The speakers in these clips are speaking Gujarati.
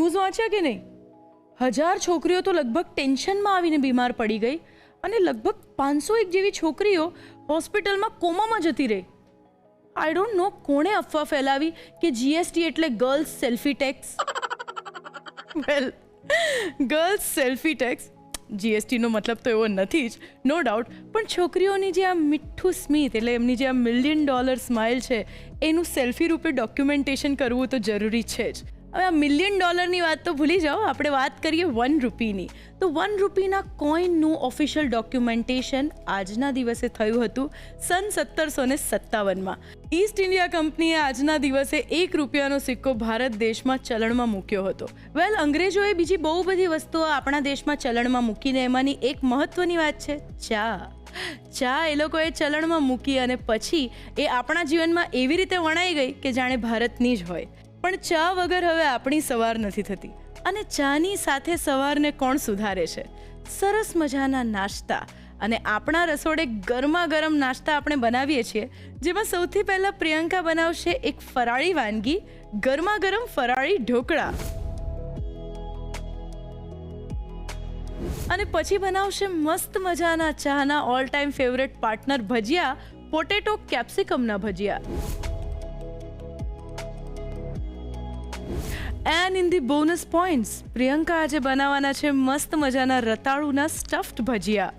ન્યૂઝ વાંચ્યા કે નહીં? 1000 છોકરીઓ તો લગભગ ટેન્શનમાં આવીને બીમાર પડી ગઈ અને લગભગ 501 જેવી છોકરીઓ હોસ્પિટલમાં કોમામાં જતી રહી. આઈ ડોન્ટ નો કોણે અફવા ફેલાવી કે જીએસટી એટલે ગર્લ્સ સેલ્ફી ટેક્સ. વેલ, ગર્લ્સ સેલ્ફી ટેક્સ જીએસટીનો મતલબ તો એવો નથી જ, નો ડાઉટ, પણ છોકરીઓની જે આ મીઠું સ્મિત એટલે એમની જે આ $1 મિલિયન સ્માઇલ છે એનું સેલ્ફી રૂપે ડોક્યુમેન્ટેશન કરવું તો જરૂરી છે જ. હવે આ $1 મિલિયન વાત તો ભૂલી જાઓ, આપણે વાત કરીએ ₹1ની. તો ₹1ના કોઈનનું ઓફિશિયલ ડોક્યુમેન્ટેશન આજના દિવસે થયું હતું સન 1757માં. ઈસ્ટ ઇન્ડિયા કંપનીએ આજના દિવસે ₹1નો સિક્કો ભારત દેશમાં ચલણમાં મૂક્યો હતો. વેલ, અંગ્રેજોએ બીજી બહુ બધી વસ્તુઓ આપણા દેશમાં ચલણમાં મૂકીને એમાંની એક મહત્વની વાત છે ચા એ લોકોએ ચલણમાં મૂકી અને પછી એ આપણા જીવનમાં એવી રીતે વણાઈ ગઈ કે જાણે ભારતની જ હોય. પણ ચા વગર હવે આપણી સવાર નથી થતી, અને ચાની સાથે સવારને કોણ સુધારે છે? સરસ મજાના નાસ્તા. અને આપણા રસોડે ગરમા ગરમ નાસ્તા આપણે બનાવીએ છીએ, જેમાં સૌથી પહેલા પ્રિયંકા બનાવશે એક ફરાળી વાનગી, ગરમા ગરમ ફરાળી ઢોકળા. અને પછી બનાવશે મસ્ત મજાના ચાના ઓલ ટાઈમ ફેવરેટ પાર્ટનર ભજીયા, પોટેટો કેપ્સિકમના ભજીયા. And in the bonus points, Priyanka આજે બનાવવાના છે મસ્ત મજાના રતાળુના સ્ટફ્ડ ભજીયા.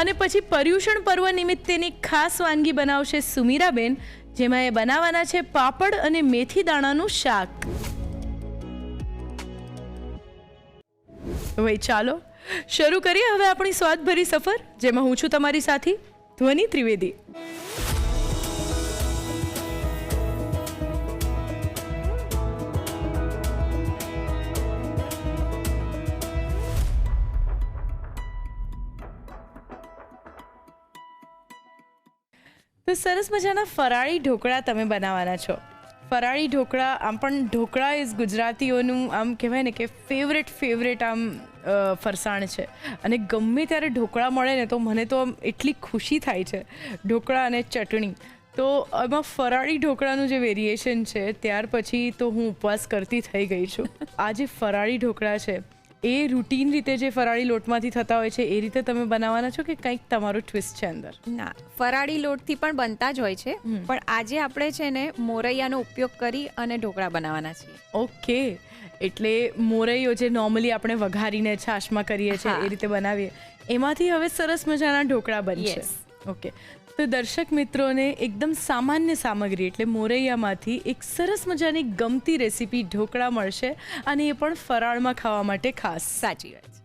અને પછી પર્યુષણ પર્વ નિમિત્તેની ખાસ વાનગી બનાવશે સુમીરાબેન, જેમાં એ બનાવવાના છે પાપડ અને મેથી દાણાનું શાક. ભાઈ ચાલો શરૂ કરીએ હવે આપણી સ્વાદભરી સફર, જેમાં હું છું તમારી સાથી ધ્વનિ ત્રિવેદી. તો સરસ મજાના ફરાળી ઢોકળા તમે બનાવવાના છો. ફરાળી ઢોકળા, આમ પણ ઢોકળા ઇઝ ગુજરાતીઓનું આમ કહેવાય ને કે ફેવરેટ આમ ફરસાણ છે. અને ગમે ત્યારે ઢોકળા મળે ને તો મને તો આમ એટલી ખુશી થાય છે, ઢોકળા અને ચટણી. તો એમાં ફરાળી ઢોકળાનું જે વેરિએશન છે ત્યાર પછી તો હું ઉપવાસ કરતી થઈ ગઈ છું. આ જે ફરાળી ઢોકળા છે એ રૂટીન રીતે જે ફરાળી લોટમાંથી થતા હોય છે એ રીતે તમે બનાવવાના છો કે કંઈક તમારું ટ્વિસ્ટ છે અંદર? ના, ફરાળી લોટથી પણ બનતા જ હોય છે, પણ આજે આપણે છે ને મોરૈયાનો ઉપયોગ કરી અને ઢોકળા બનાવવાના છીએ. ઓકે, એટલે મોરૈયો જે નોર્મલી આપણે વઘારીને છાશમાં કરીએ છીએ એ રીતે બનાવીએ, એમાંથી હવે સરસ મજાના ઢોકળા બનશે. ઓકે, તો દર્શક મિત્રોને એકદમ સામાન્ય સામગ્રી એટલે મોરૈયામાંથી એક સરસ મજાની ગમતી રેસીપી ઢોકળા મળશે, અને એ પણ ફરાળમાં ખાવા માટે ખાસ. સાચી વાત છે,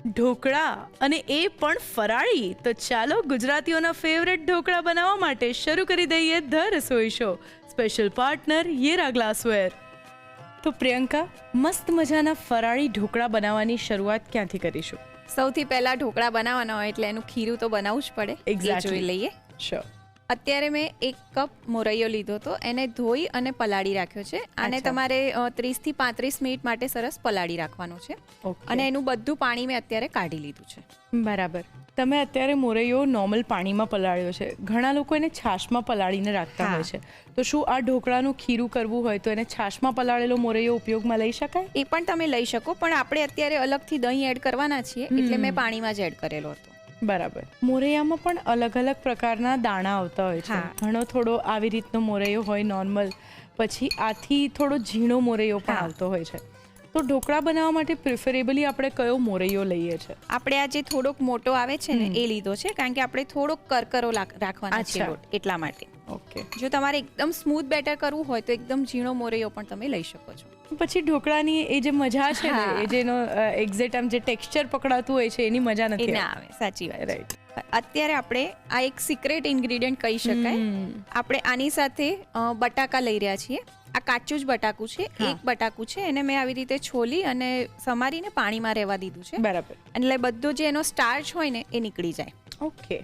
ઢોકળા અને એ પણ ફરાળી. તો ચાલો ગુજરાતીઓના ફેવરેટ ઢોકળા બનાવવા માટે શરૂ કરી દઈએ the Rasoi show. Special partner Yera glassware. તો પ્રિયંકા, મસ્ત મજાના ફરાળી ઢોકળા બનાવવાની શરૂઆત ક્યાંથી કરીશું? સૌથી પહેલા ઢોકળા બનાવવાના હોય એટલે એનું ખીરું તો બનાવવું જ પડે. Exactly. જોઈ લઈએ. શ્યોર. અત્યારે મેં 1 કપ મોરૈયો લીધો તો એને ધોઈ અને પલાળી રાખ્યો છે. આને તમારે 30 થી 35 મિનિટ માટે સરસ પલાળી રાખવાનું છે. અને એનું બધું પાણી મેં અત્યારે કાઢી લીધું છે. બરાબર. તમે અત્યારે મોરૈયો નોર્મલ પાણીમાં પલાળ્યો છે, ઘણા લોકો એને છાશમાં પલાળીને રાખતા હોય છે, તો શું આ ઢોકળાનું ખીરું કરવું હોય તો એને છાશમાં પલાળેલો મોરૈયો ઉપયોગમાં લઈ શકાય? એ પણ તમે લઈ શકો, પણ આપણે અત્યારે અલગથી દહીં એડ કરવાના છીએ એટલે મેં પાણીમાં જ એડ કરેલો હતો. બરાબર. મોરૈયામાં પણ અલગ અલગ પ્રકારના દાણા આવતા હોય છે. ઘણો થોડો આવી રીતનો મોરૈયો હોય નોર્મલ, પછી આથી થોડો ઝીણો મોરૈયો પણ આવતો હોય છે. તો ઢોકળા બનાવવા માટે પ્રિફરેબલી આપણે કયો મોરૈયો લઈએ છીએ? આપણે આ જે થોડોક મોટો આવે છે ને એ લીધો છે, કારણ કે આપણે થોડોક કરકરો રાખવાના છે લોટ, એટલા માટે. ઓકે. જો તમારે એકદમ સ્મૂથ બેટર કરવું હોય તો એકદમ ઝીણો મોરૈયો પણ તમે લઈ શકો છો. પછી ઢોકળાની એ જે મજા છે ને, એ જેનો એક્ઝેક્ટ આમ જે ટેક્સચર પકડાતું હોય છે એની મજા નથી ના આવે. સાચી વાત. રાઈટ. અત્યારે આપણે આ એક સિક્રેટ ઇન્ગ્રેડિયન્ટ કહી શકાય. આપણે આની સાથે બટાકા લઈ રહ્યા છીએ. આ કાચું જ બટાકું છે, 1 બટાકું છે, એને મેં આવી રીતે છોલી અને સમારીને પાણીમાં રહેવા દીધું છે. બરાબર. એટલે બધો જે એનો સ્ટાર્ચ હોય ને એ નીકળી જાય. ઓકે.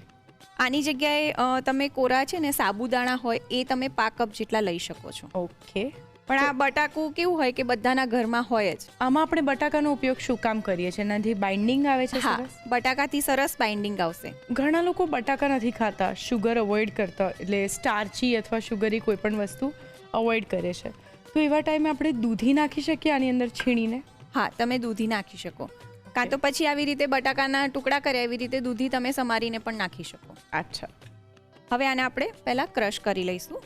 આની જગ્યાએ તમે કોરા છે ને સાબુદાણા હોય એ તમે 5 કપ જેટલા લઈ શકો છો. ઓકે. પણ આ બટાકું કેવું હોય કે બધાના ઘરમાં હોય જ. આમાં આપણે બટાકાનો ઉપયોગ શું કામ કરીએ છીએ? એનાથી બાઇન્ડિંગ આવે છે? સરસ. બટાકાથી સરસ બાઇન્ડિંગ આવશે. ઘણા લોકો બટાકા નથી ખાતા, શુગર અવોઇડ કરતા, એટલે સ્ટાર્ચી અથવા શુગરી કોઈ પણ વસ્તુ અવોઇડ કરે છે, તો એવા ટાઈમે આપણે દૂધી નાખી શકીએ આની અંદર છીણીને? હા, તમે દૂધી નાખી શકો, કાં તો પછી આવી રીતે બટાકાના ટુકડા કર્યા એવી રીતે દૂધી તમે સમારીને પણ નાખી શકો. અચ્છા. હવે આને આપણે પહેલાં ક્રશ કરી લઈશું.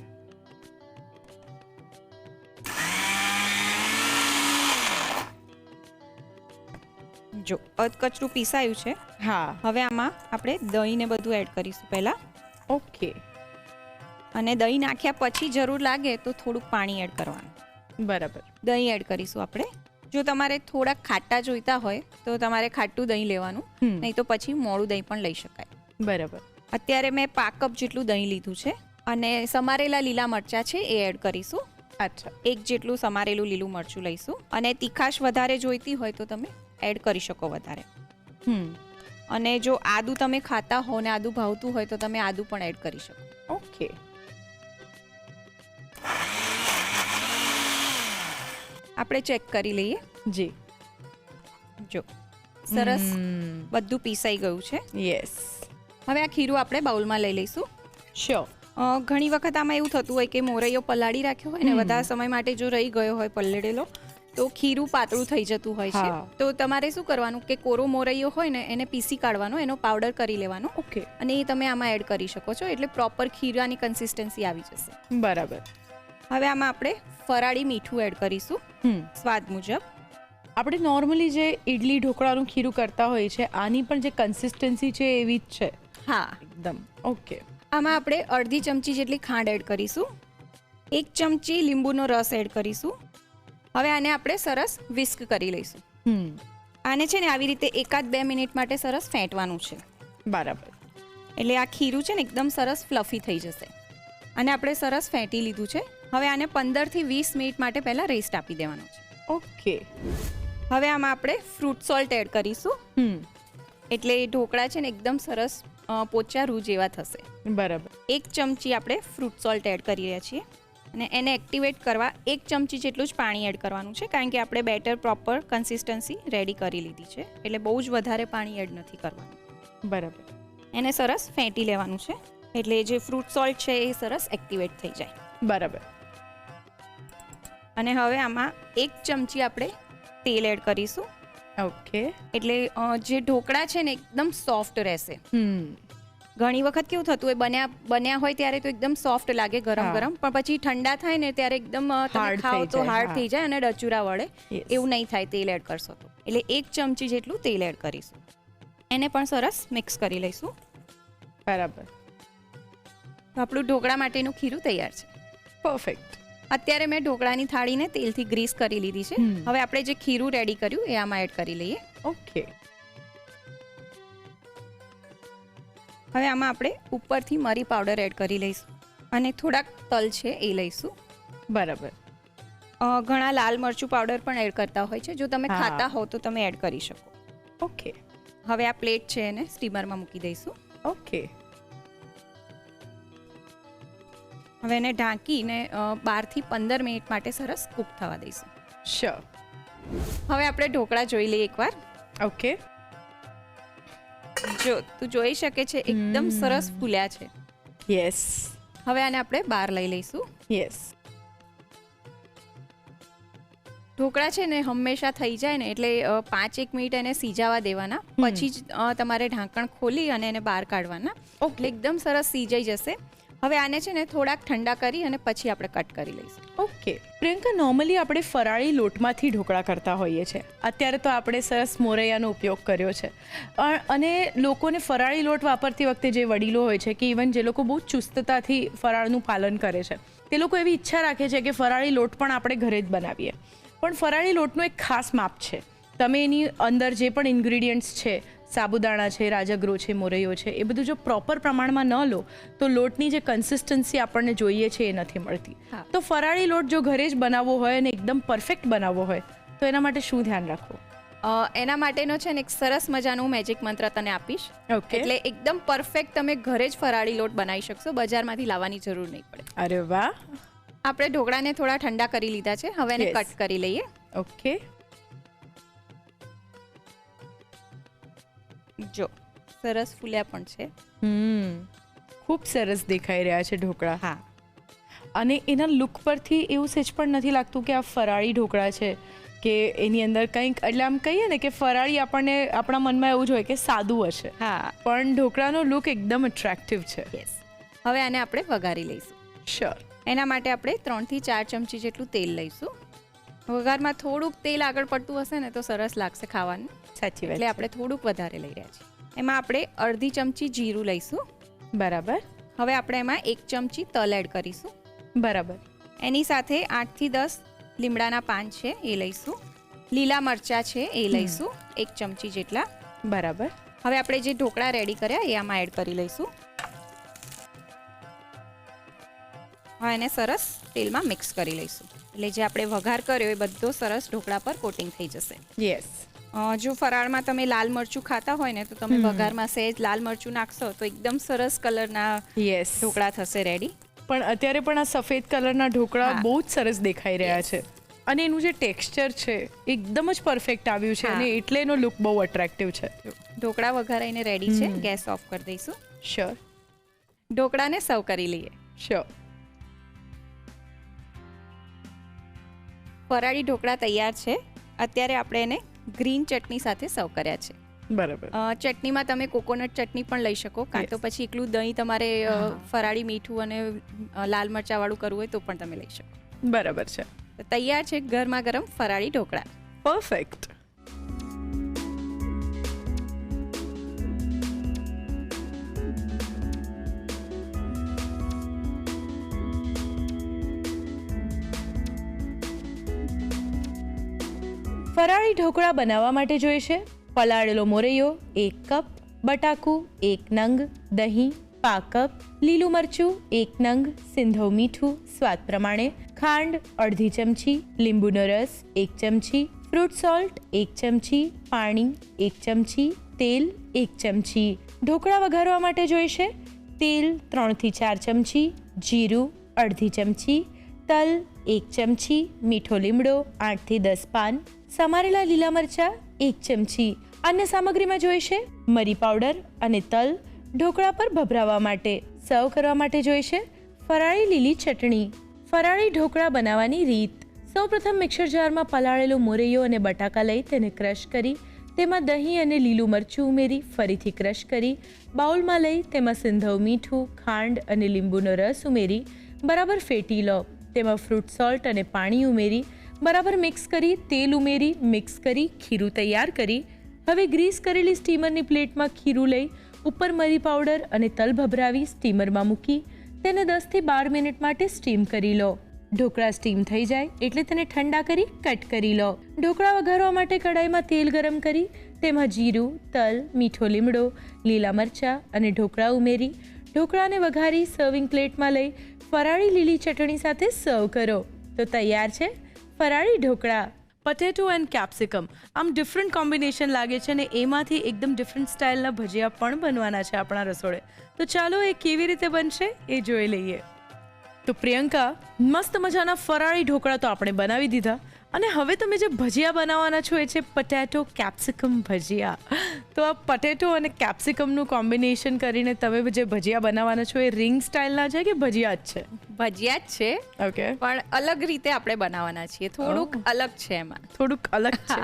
જો અધકચરું પીસાયું છે. હા. હવે આમાં આપણે દહીં ને બધું એડ કરીશું પહેલાં. ઓકે. અને દહીં નાખ્યા પછી જરૂર લાગે તો થોડુંક પાણી એડ કરવાનું. બરાબર. દહીં એડ કરીશું આપણે. જો તમારે થોડાક ખાટા જોઈતા હોય તો તમારે ખાટું દહીં લેવાનું, નહીં તો પછી મોળું દહીં પણ લઈ શકાય. બરાબર. અત્યારે મેં 5 કપ જેટલું દહીં લીધું છે અને સમારેલા લીલા મરચાં છે એ એડ કરીશું. અચ્છા. 1 જેટલું સમારેલું લીલું મરચું લઈશું. અને તીખાશ વધારે જોઈતી હોય તો તમે એડ કરી શકો વધારે. અને જો આદુ તમે ખાતા હો ને આદુ ભાવતું હોય તો તમે આદુ પણ એડ કરી શકો. ઓકે. આપણે ચેક કરી લઈએ. જી. જો સરસ બધું પીસાઈ ગયું છે. યસ. હવે આ ખીરું આપણે બાઉલમાં લઈ લઈશું. શ્યોર. ઘણી વખત આમાં એવું થતું હોય કે મોરૈયો પલાળી રાખ્યો હોય ને વધારે સમય માટે જો રહી ગયો હોય પલળેલો તો ખીરું પાતળું થઈ જતું હોય છે. તો તમારે શું કરવાનું કે કોરો મોરૈયો હોય ને એને પીસી કાઢવાનો, એનો પાવડર કરી લેવાનો. ઓકે. અને એ તમે આમાં એડ કરી શકો છો, એટલે પ્રોપર ખીરાની કન્સિસ્ટન્સી આવી જશે. બરાબર. હવે આમાં આપણે ફરાળી મીઠું એડ કરીશું સ્વાદ મુજબ. આપણે નોર્મલી જે ઇડલી ઢોકળાનું ખીરું કરતા હોઈએ છે આની પણ જે કન્સિસ્ટન્સી છે એવી જ છે? હા, એકદમ. ઓકે. આમાં આપણે અડધી ચમચી જેટલી ખાંડ એડ કરીશું. 1 ચમચી લીંબુનો રસ એડ કરીશું. હવે આને આપણે સરસ વિસ્ક કરી લઈશું. આને છે ને આવી રીતે 1-2 મિનિટ માટે સરસ ફેંટવાનું છે. બરાબર. એટલે આ ખીરું છે ને એકદમ સરસ ફ્લફી થઈ જશે. અને આપણે સરસ ફેંટી લીધું છે. હવે આને 15 થી 20 મિનિટ માટે પહેલાં રેસ્ટ આપી દેવાનો છે. ઓકે. હવે આમાં આપણે ફ્રૂટ સોલ્ટ એડ કરીશું. એટલે ઢોકળા છે ને એકદમ સરસ પોચા રૂ જેવા થશે. બરાબર. 1 ચમચી આપણે ફ્રૂટ સોલ્ટ એડ કરી રહ્યા છીએ. અને એને એક્ટિવેટ કરવા 1 ચમચી જેટલું જ પાણી એડ કરવાનું છે, કારણ કે આપણે બેટર પ્રોપર કન્સિસ્ટન્સી રેડી કરી લીધી છે, એટલે બહુ જ વધારે પાણી એડ નથી કરવાનું. બરાબર. એને સરસ ફેંટી લેવાનું છે, એટલે જે ફ્રૂટ સોલ્ટ છે એ સરસ એક્ટિવેટ થઈ જાય. બરાબર. અને હવે આમાં 1 ચમચી આપણે તેલ એડ કરીશું. ઓકે. એટલે જે ઢોકળા છે ને એકદમ સોફ્ટ રહેશે. ઘણી વખત કેવું થતું હોય બન્યા હોય ત્યારે તો એકદમ સોફ્ટ લાગે ગરમ ગરમ, પણ પછી ઠંડા થાય ને ત્યારે એકદમ તમે ખાઓ તો હાર્ડ થઈ જાય અને ડચુરા વળે. એવું નહીં થાય તેલ એડ કરશો તો. એટલે 1 ચમચી જેટલું તેલ એડ કરીશું. એને પણ સરસ મિક્સ કરી લઈશું. બરાબર. તો આપણું ઢોકળા માટેનું ખીરું તૈયાર છે. પરફેક્ટ. અત્યારે મેં ઢોકળાની થાળીને તેલથી ગ્રીસ કરી લીધી છે. હવે આપણે જે ખીરું રેડી કર્યું એ આમાં એડ કરી લઈએ. ઓકે. હવે આમાં આપણે ઉપરથી મરી પાવડર એડ કરી લઈશું અને થોડાક તલ છે એ લઈશું. બરાબર. ઘણા લાલ મરચું પાવડર પણ એડ કરતા હોય છે. જો તમે ખાતા હો તો તમે એડ કરી શકો. ઓકે. હવે આ પ્લેટ છે એને સ્ટીમરમાં મૂકી દઈશું. ઓકે. હવે એને ઢાંકીને 12 થી 15 મિનિટ માટે સરસ કૂક થવા દઈશું. શ્યોર. હવે આપણે ઢોકળા જોઈ લઈએ એકવાર. ઓકે. જો તું જોઈ શકે છે એકદમ સરસ ફૂલ્યા છે. યસ. હવે આને આપણે બહાર લઈ લઈશું. યસ. ઢોકળા છે ને હંમેશા થઈ જાય ને એટલે 5-1 મિનિટ એને સીજાવા દેવાના, પછી જ તમારે ઢાંકણ ખોલી અને એને બહાર કાઢવાના. એટલે એકદમ સરસ સીજાઈ જશે. હવે આને છે ને થોડાક ઠંડા કરી અને પછી આપણે કટ કરી લઈશું. ઓકે. પ્રિયંકા, નોર્મલી આપણે ફરાળી લોટમાંથી ઢોકળા કરતા હોઈએ છીએ. અત્યારે તો આપણે સરસ મોરૈયાનો ઉપયોગ કર્યો છે, અને લોકોને ફરાળી લોટ વાપરતી વખતે જે વડીલો હોય છે કે ઇવન જે લોકો બહુ ચુસ્તતાથી ફરાળનું પાલન કરે છે તે લોકો એવી ઈચ્છા રાખે છે કે ફરાળી લોટ પણ આપણે ઘરે જ બનાવીએ. પણ ફરાળી લોટનું એક ખાસ માપ છે. તમે એની અંદર જે પણ ઇન્ગ્રીડિયન્ટ્સ છે, સાબુદાણા છે, રાજગરો છે, મોરૈયો છે, એ બધું જો પ્રોપર પ્રમાણમાં ન લો તો લોટની જે કન્સિસ્ટન્સી આપણને જોઈએ છે એ નથી મળતી. તો ફરાળી લોટ જો ઘરે જ બનાવવો હોય અને એકદમ પરફેક્ટ બનાવવો હોય તો એના માટે શું ધ્યાન રાખવું? એના માટેનો છે ને એક સરસ મજાનું મેજિક મંત્ર તને આપીશ. એટલે એકદમ પરફેક્ટ તમે ઘરે જ ફરાળી લોટ બનાવી શકશો, બજારમાંથી લાવવાની જરૂર નહીં પડે. અરે વાહ. આપણે ઢોકળાને થોડા ઠંડા કરી લીધા છે, હવે એને કટ કરી લઈએ. ઓકે. જો સરસ ફૂલ્યા પણ છે. ખૂબ સરસ દેખાઈ રહ્યા છે ઢોકળા. હા. અને એના લુક પરથી એવું સેજ પણ નથી લાગતું કે આ ફરાળી ઢોકળા છે કે એની અંદર કંઈક, એટલે આમ કહીએ ને કે ફરાળી આપણને આપણા મનમાં એવું જ હોય કે સાદું હશે, હા પણ ઢોકળાનો લુક એકદમ અટ્રેક્ટિવ છે. યસ. હવે આને આપણે વઘારી લઈશું. શ્યોર. એના માટે આપણે 3 થી 4 ચમચી જેટલું તેલ લઈશું. વઘારમાં થોડુંક તેલ આગળ પડતું હશે ને તો સરસ લાગશે ખાવાનું, સાચી વાત એટલે આપણે થોડુંક વધારે લઈ રહ્યા છીએ. એમાં આપણે અડધી ચમચી જીરું લઈશું. બરાબર. હવે આપણે એમાં 1 ચમચી તલ એડ કરીશું. બરાબર. એની સાથે 8 થી 10 લીમડાના પાન છે એ લઈશું. લીલા મરચાં છે એ લઈશું 1 ચમચી જેટલા. બરાબર. હવે આપણે જે ઢોકળા રેડી કર્યા એ આમાં એડ કરી લઈશું. હવે એને સરસ તેલમાં મિક્સ કરી લઈશું, એટલે જે આપણે વઘાર કર્યો એ બધો સરસ ઢોકળા પર કોટિંગ થઈ જશે. યસ. જો ફરાળમાં તમે લાલ મરચું ખાતા હોય ને તો તમે વઘારમાં સહેજ લાલ મરચું નાખશો તો એકદમ સરસ કલરના યસ. ઢોકળા થશે રેડી. પણ અત્યારે પણ આ સફેદ કલરના ઢોકળા હા. બહુ જ સરસ દેખાઈ રહ્યા છે, અને એનું જે ટેક્સચર છે એકદમ જ પરફેક્ટ આવ્યું છે, હા. અને એટલે એનો લુક બહુ અટ્રેક્ટિવ છે. ઢોકળા વઘારાઈને રેડી છે. ગેસ ઓફ કરી દઈશું. શ્યોર. ઢોકળાને સર્વ કરી લઈએ. શ્યોર. ફરાળી ઢોકળા તૈયાર છે. અત્યારે આપણે એને ગ્રીન ચટણી સાથે સર્વ કર્યા છે. બરાબર. ચટણીમાં તમે કોકોનટ ચટણી પણ લઈ શકો, કાં તો પછી એકલું દહીં તમારે ફરાળી મીઠું અને લાલ મરચાવાળું કરવું હોય તો પણ તમે લઈ શકો. બરાબર છે. તો તૈયાર છે ગરમા ગરમ ફરાળી ઢોકળા. પરફેક્ટ. ફરાળી ઢોકળા બનાવવા માટે જોઈશે પલાળેલો મોરૈયો 1 કપ, બટાકું 1 નંગ, દહીં પા કપ, લીલું મરચું 1 નંગ, સિંધવ મીઠું સ્વાદ પ્રમાણે, ખાંડ અડધી ચમચી, લીંબુનો રસ 1 ચમચી, ફ્રૂટ સોલ્ટ 1 ચમચી, પાણી 1 ચમચી, તેલ 1 ચમચી. ઢોકળા વઘારવા માટે જોઈશે તેલ 3 થી 4 ચમચી, જીરું અડધી ચમચી, તલ 1 ચમચી, મીઠો લીમડો 8 થી 10 પાન, સમારેલા લીલા મરચા 1 ચમચી. અન્ય સામગ્રીમાં જોઈશે મરી પાવડર અને તલ ઢોકળા પર ભભરાવા માટે. સર્વ કરવા માટે જોઈશે ફરાળી લીલી ચટણી. ફરાળી ઢોકળા બનાવવાની રીત: સૌપ્રથમ મિક્સર જારમાં પલાળેલો મોરૈયો અને બટાકા લઈ તેને ક્રશ કરી તેમાં દહીં અને લીલું મરચું ઉમેરી ફરીથી ક્રશ કરી બાઉલમાં લઈ તેમાં સિંધવ મીઠું, ખાંડ અને લીંબુનો રસ ઉમેરી બરાબર ફેટી લો. તેમાં ફ્રૂટ સોલ્ટ અને પાણી ઉમેરી બરાબર મિક્સ કરી તેલ ઉમેરી મિક્સ કરી ખીરું તૈયાર કરી હવે ગ્રીસ કરેલી સ્ટીમરની પ્લેટમાં ખીરું લઈ ઉપર મરી પાવડર અને તલ ભભરાવી સ્ટીમરમાં મૂકી તેને 10 થી 12 મિનિટ માટે સ્ટીમ કરી લો. ઢોકળા સ્ટીમ થઈ જાય એટલે તેને ઠંડા કરી કટ કરી લો. ઢોકળા વઘારવા માટે કડાઈમાં તેલ ગરમ કરી તેમાં જીરું, તલ, મીઠો લીમડો, લીલા મરચાં અને ઢોકળા ઉમેરી ઢોકળાને વઘારી સર્વિંગ પ્લેટમાં લઈ ફરાળી લીલી ચટણી સાથે સર્વ કરો. તો તૈયાર છે ફરાળી ઢોકળા. પટેટો એન્ડ કેપ્સિકમ આમ ડિફરન્ટ કોમ્બિનેશન લાગે છે, અને એમાંથી એકદમ ડિફરન્ટ સ્ટાઇલના ભજીયા પણ બનવાના છે આપણા રસોડે. તો ચાલો એ કેવી રીતે બનશે એ જોઈ લઈએ. તો પ્રિયંકા, મસ્ત મજાના ફરાળી ઢોકળા તો આપણે બનાવી દીધા, અને હવે તમે જે ભજીયા બનાવવાના છો એ છે પટેટો કેપ્સિકમ ભજીયા. તો આ પટેટો અને કેપ્સિકમનું કોમ્બિનેશન કરીને તમે જે ભજીયા બનાવવાના છો એ રિંગ સ્ટાઇલના છે કે ભજીયા જ છે? ભજીયા જ છે, ઓકે, પણ અલગ રીતે આપણે બનાવવાના છીએ. થોડુંક અલગ છે એમાં. થોડુંક અલગ છે.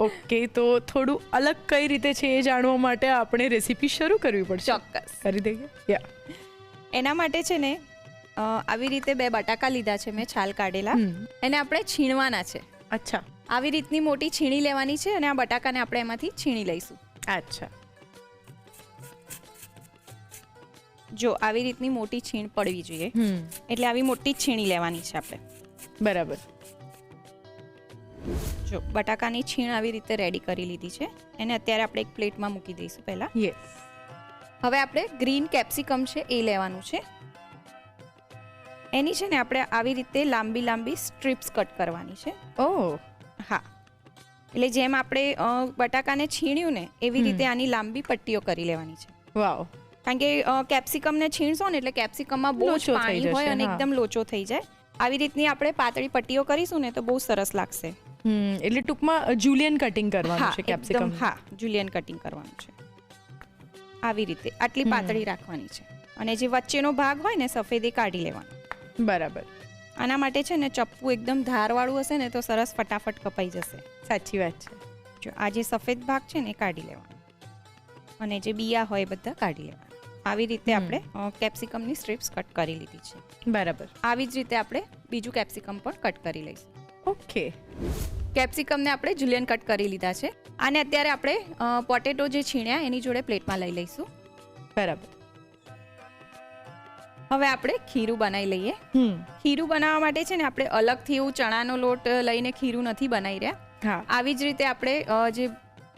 ઓકે, તો થોડું અલગ કઈ રીતે છે એ જાણવા માટે આપણે રેસીપી શરૂ કરવી પડશે. ચોક્કસ કરી દઈએ. યા. એના માટે છે ને આવી રીતે 2 બટાકા લીધા છે મેં, છાલ કાઢેલા. એને આપણે છીણવાના છે. અચ્છા. આવી રીતની મોટી છીણી લેવાની છે અને આ બટાકાને આપણે એમાંથી છીણી લઈશું. અચ્છા. જો આવી રીતની મોટી છીણ પડવી જોઈએ, એટલે આવી મોટી જ છીણી લેવાની છે આપણે. બરાબર. જો બટાકાની છીણ આવી રીતે રેડી કરી લીધી છે. એને અત્યારે આપણે એક પ્લેટમાં મૂકી દઈશું પહેલા. યસ. હવે આપણે ગ્રીન કેપ્સિકમ છે એ લેવાનું છે. એની છે ને આપણે આવી રીતે લાંબી લાંબી સ્ટ્રીપ્સ કટ કરવાની છે. ઓહ, હા, એટલે જેમ આપણે બટાકાને છીણ્યું ને એવી રીતે આની લાંબી પટ્ટીઓ કરી લેવાની છે. વાવ. કારણ કે કેપ્સિકમને છીણશો ને એટલે કેપ્સિકમમાં બહુ જ લોચો થઈ પાણી જશે, હોય અને હા. એકદમ લોચો થઈ જાય. આવી રીતની આપણે પાતળી પટ્ટીઓ કરીશું ને તો બહુ સરસ લાગશે. એટલે ટૂંકમાં જુલિયન કટિંગ કરવાનું હા, છે એકદમ. કેપ્સિકમ. હા, જુલિયન કટિંગ કરવાનું છે. આવી રીતે આટલી પાતળી રાખવાની છે, અને જે વચ્ચેનો ભાગ હોય ને સફેદ એ કાઢી લેવાનો. બરાબર. આના માટે છે ને ચપ્પુ એકદમ ધારવાળું હશે ને તો સરસ ફટાફટ કપાઈ જશે. સાચી વાત છે. જો આ જે સફેદ ભાગ છે ને એ કાઢી લેવાનો અને જે બિયા હોય એ બધા કાઢી લેવાના. આવી રીતે આપણે કેપ્સિકમની સ્ટ્રીપ્સ કટ કરી લીધી છે. બરાબર. આવી જ રીતે આપણે બીજું કેપ્સિકમ પણ કટ કરી લઈશું. ઓકે. કેપ્સિકમને આપણે જુલિયન કટ કરી લીધા છે. અને અત્યારે આપણે પોટેટો જે છીણ્યા એની જોડે પ્લેટમાં લઈ લઈશું. બરાબર. હવે આપણે ખીરું બનાવી લઈએ. ખીરું બનાવવા માટે છે ને આપણે અલગથી એવું ચણાનો લોટ લઈને ખીરું નથી બનાવી રહ્યા. હા. આવી જ રીતે આપણે જે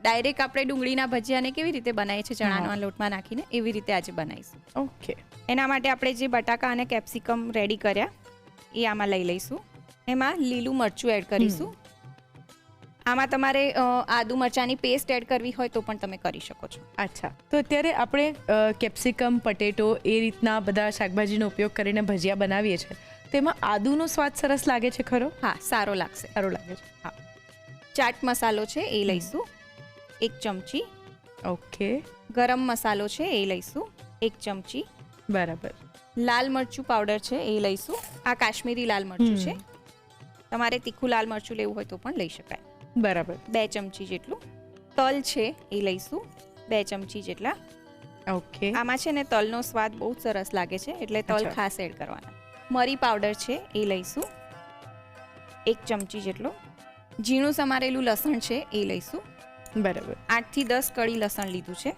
ડાયરેક્ટ આપણે ડુંગળીના ભજીયાને કેવી રીતે બનાવીએ છીએ ચણાના લોટમાં નાખીને એવી રીતે આજે બનાવીશું. ઓકે. એના માટે આપણે જે બટાકા અને કેપ્સિકમ રેડી કર્યા એ આમાં લઈ લઈશું. એમાં લીલું મરચું એડ કરીશું. આમાં તમારે આદુ મરચાંની પેસ્ટ એડ કરવી હોય તો પણ તમે કરી શકો છો. અચ્છા. તો અત્યારે આપણે કેપ્સિકમ, પટેટો એ રીતના બધા શાકભાજીનો ઉપયોગ કરીને ભજીયા બનાવીએ છીએ. તેમાં આદુનો સ્વાદ સરસ લાગે છે ખરો? હા, સારો લાગશે. સારું લાગે છે. હા. ચાટ મસાલો છે એ લઈશું 1 ચમચી. ઓકે. ગરમ મસાલો છે એ લઈશું 1 ચમચી. બરાબર. લાલ મરચું પાવડર છે એ લઈશું. આ કાશ્મીરી લાલ મરચું છે. તમારે તીખું લાલ મરચું લેવું હોય તો પણ લઈ શકાય. બરાબર. 2 ચમચી જેટલું. તલ છે એ લઈશું 2 ચમચી જેટલા. ઓકે. આમાં છે ને તલનો સ્વાદ બહુ સરસ લાગે છે એટલે તલ ખાસ એડ કરવાના. મરી પાવડર છે એ લઈશું 1 ચમચી જેટલો. ઝીણું સમારેલું લસણ છે એ લઈશું. બરાબર. 8 થી 10 કળી લસણ લીધું છે.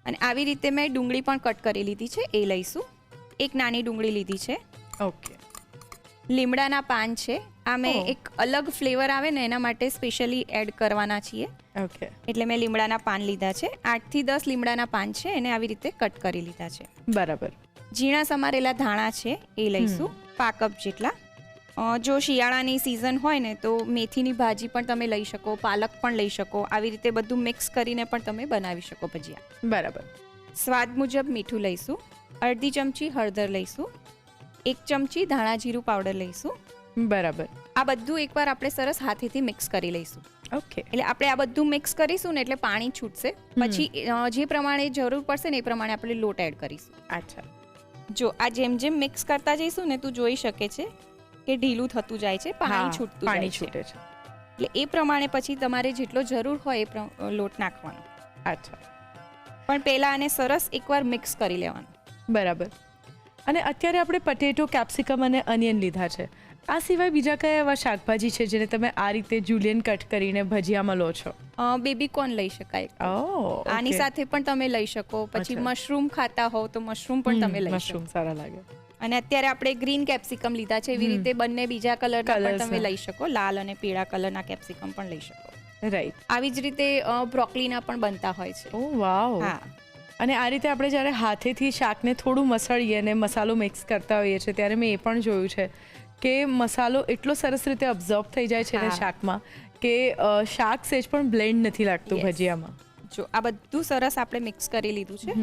અને આવી રીતે મેં ડુંગળી પણ કટ કરી લીધી છે એ લઈશું. 1 નાની ડુંગળી લીધી છે. ઓકે. લીમડાના પાન છે. આ મેં એક અલગ ફ્લેવર આવે ને એના માટે સ્પેશિયલી એડ કરવાના છીએ. ઓકે. એટલે મેં લીમડાના પાન લીધા છે. 8 થી 10 લીમડાના પાન છે એને આવી રીતે કટ કરી લીધા છે. બરાબર. ઝીણા સમારેલા ધાણા છે એ લઈશું 5 કપ જેટલા. જો શિયાળાની સિઝન હોય ને તો મેથીની ભાજી પણ તમે લઈ શકો, પાલક પણ લઈ શકો. આવી રીતે બધું મિક્સ કરીને પણ તમે બનાવી શકો ભજીયા. બરાબર. સ્વાદ મુજબ મીઠું લઈશું. અડધી ચમચી હળદર લઈશું. 1 ચમચી ધાણા જીરું પાવડર લઈશું. બરાબર. આ બધું એકવાર આપણે સરસ હાથેથી મિક્સ કરી લઈશું. ઓકે. એટલે આપણે આ બધું મિક્સ કરીશું ને એટલે પાણી છૂટશે. પછી જે પ્રમાણે જરૂર પડશે ને એ પ્રમાણે આપણે લોટ એડ કરીશું. અચ્છા. જો આ જેમ જેમ મિક્સ કરતા જઈશું ને તું જોઈ શકે છે કે ઢીલું થતું જાય છે, પાણી છૂટતું જાય છે. છૂટે છે. એટલે એ પ્રમાણે પછી તમારે જેટલો જરૂર હોય એ લોટ નાખવાનો. અચ્છા. પણ પહેલા આને સરસ એકવાર મિક્સ કરી લેવાનું. બરાબર. અને અત્યારે આપણે પટેટો, કેપ્સિકમ અને અનિયન લીધા છે. આ સિવાય બીજા કયા એવા શાકભાજી છે જેને તમે આ રીતે જુલિયન કટ કરીને ભજીયામાં લો છો? બેબી કોર્ન લઈ શકાય. ઓહ. આની સાથે પણ તમે લઈ શકો. પછી મશરૂમ ખાતા હોવ તો મશરૂમ પણ તમે લઈ શકો. મશરૂમ સારા લાગે. અને અત્યારે આપણે ગ્રીન કેપ્સિકમ લીધા છે. એવી રીતે બંને બીજા કલરના પણ તમે લઈ શકો. લાલ અને પીળા કલરના કેપ્સિકમ પણ લઈ શકો. રાઈટ. આવી જ રીતે બ્રોકોલીના પણ બનતા હોય છે. ઓહ વાવ. હા. અને આ રીતે આપણે જ્યારે હાથેથી શાકને થોડું મસળીએ અને મસાલો મિક્સ કરતા હોઈએ છીએ ત્યારે મેં એ પણ જોયું છે કે મસાલો એટલો સરસ રીતે અબ્ઝોર્બ થઈ જાય છે ને શાકમાં કે શાક સેજ પણ બ્લેન્ડ નથી લાગતું ભજીયામાં. જો આ બધું સરસ આપણે મિક્સ કરી લીધું છે.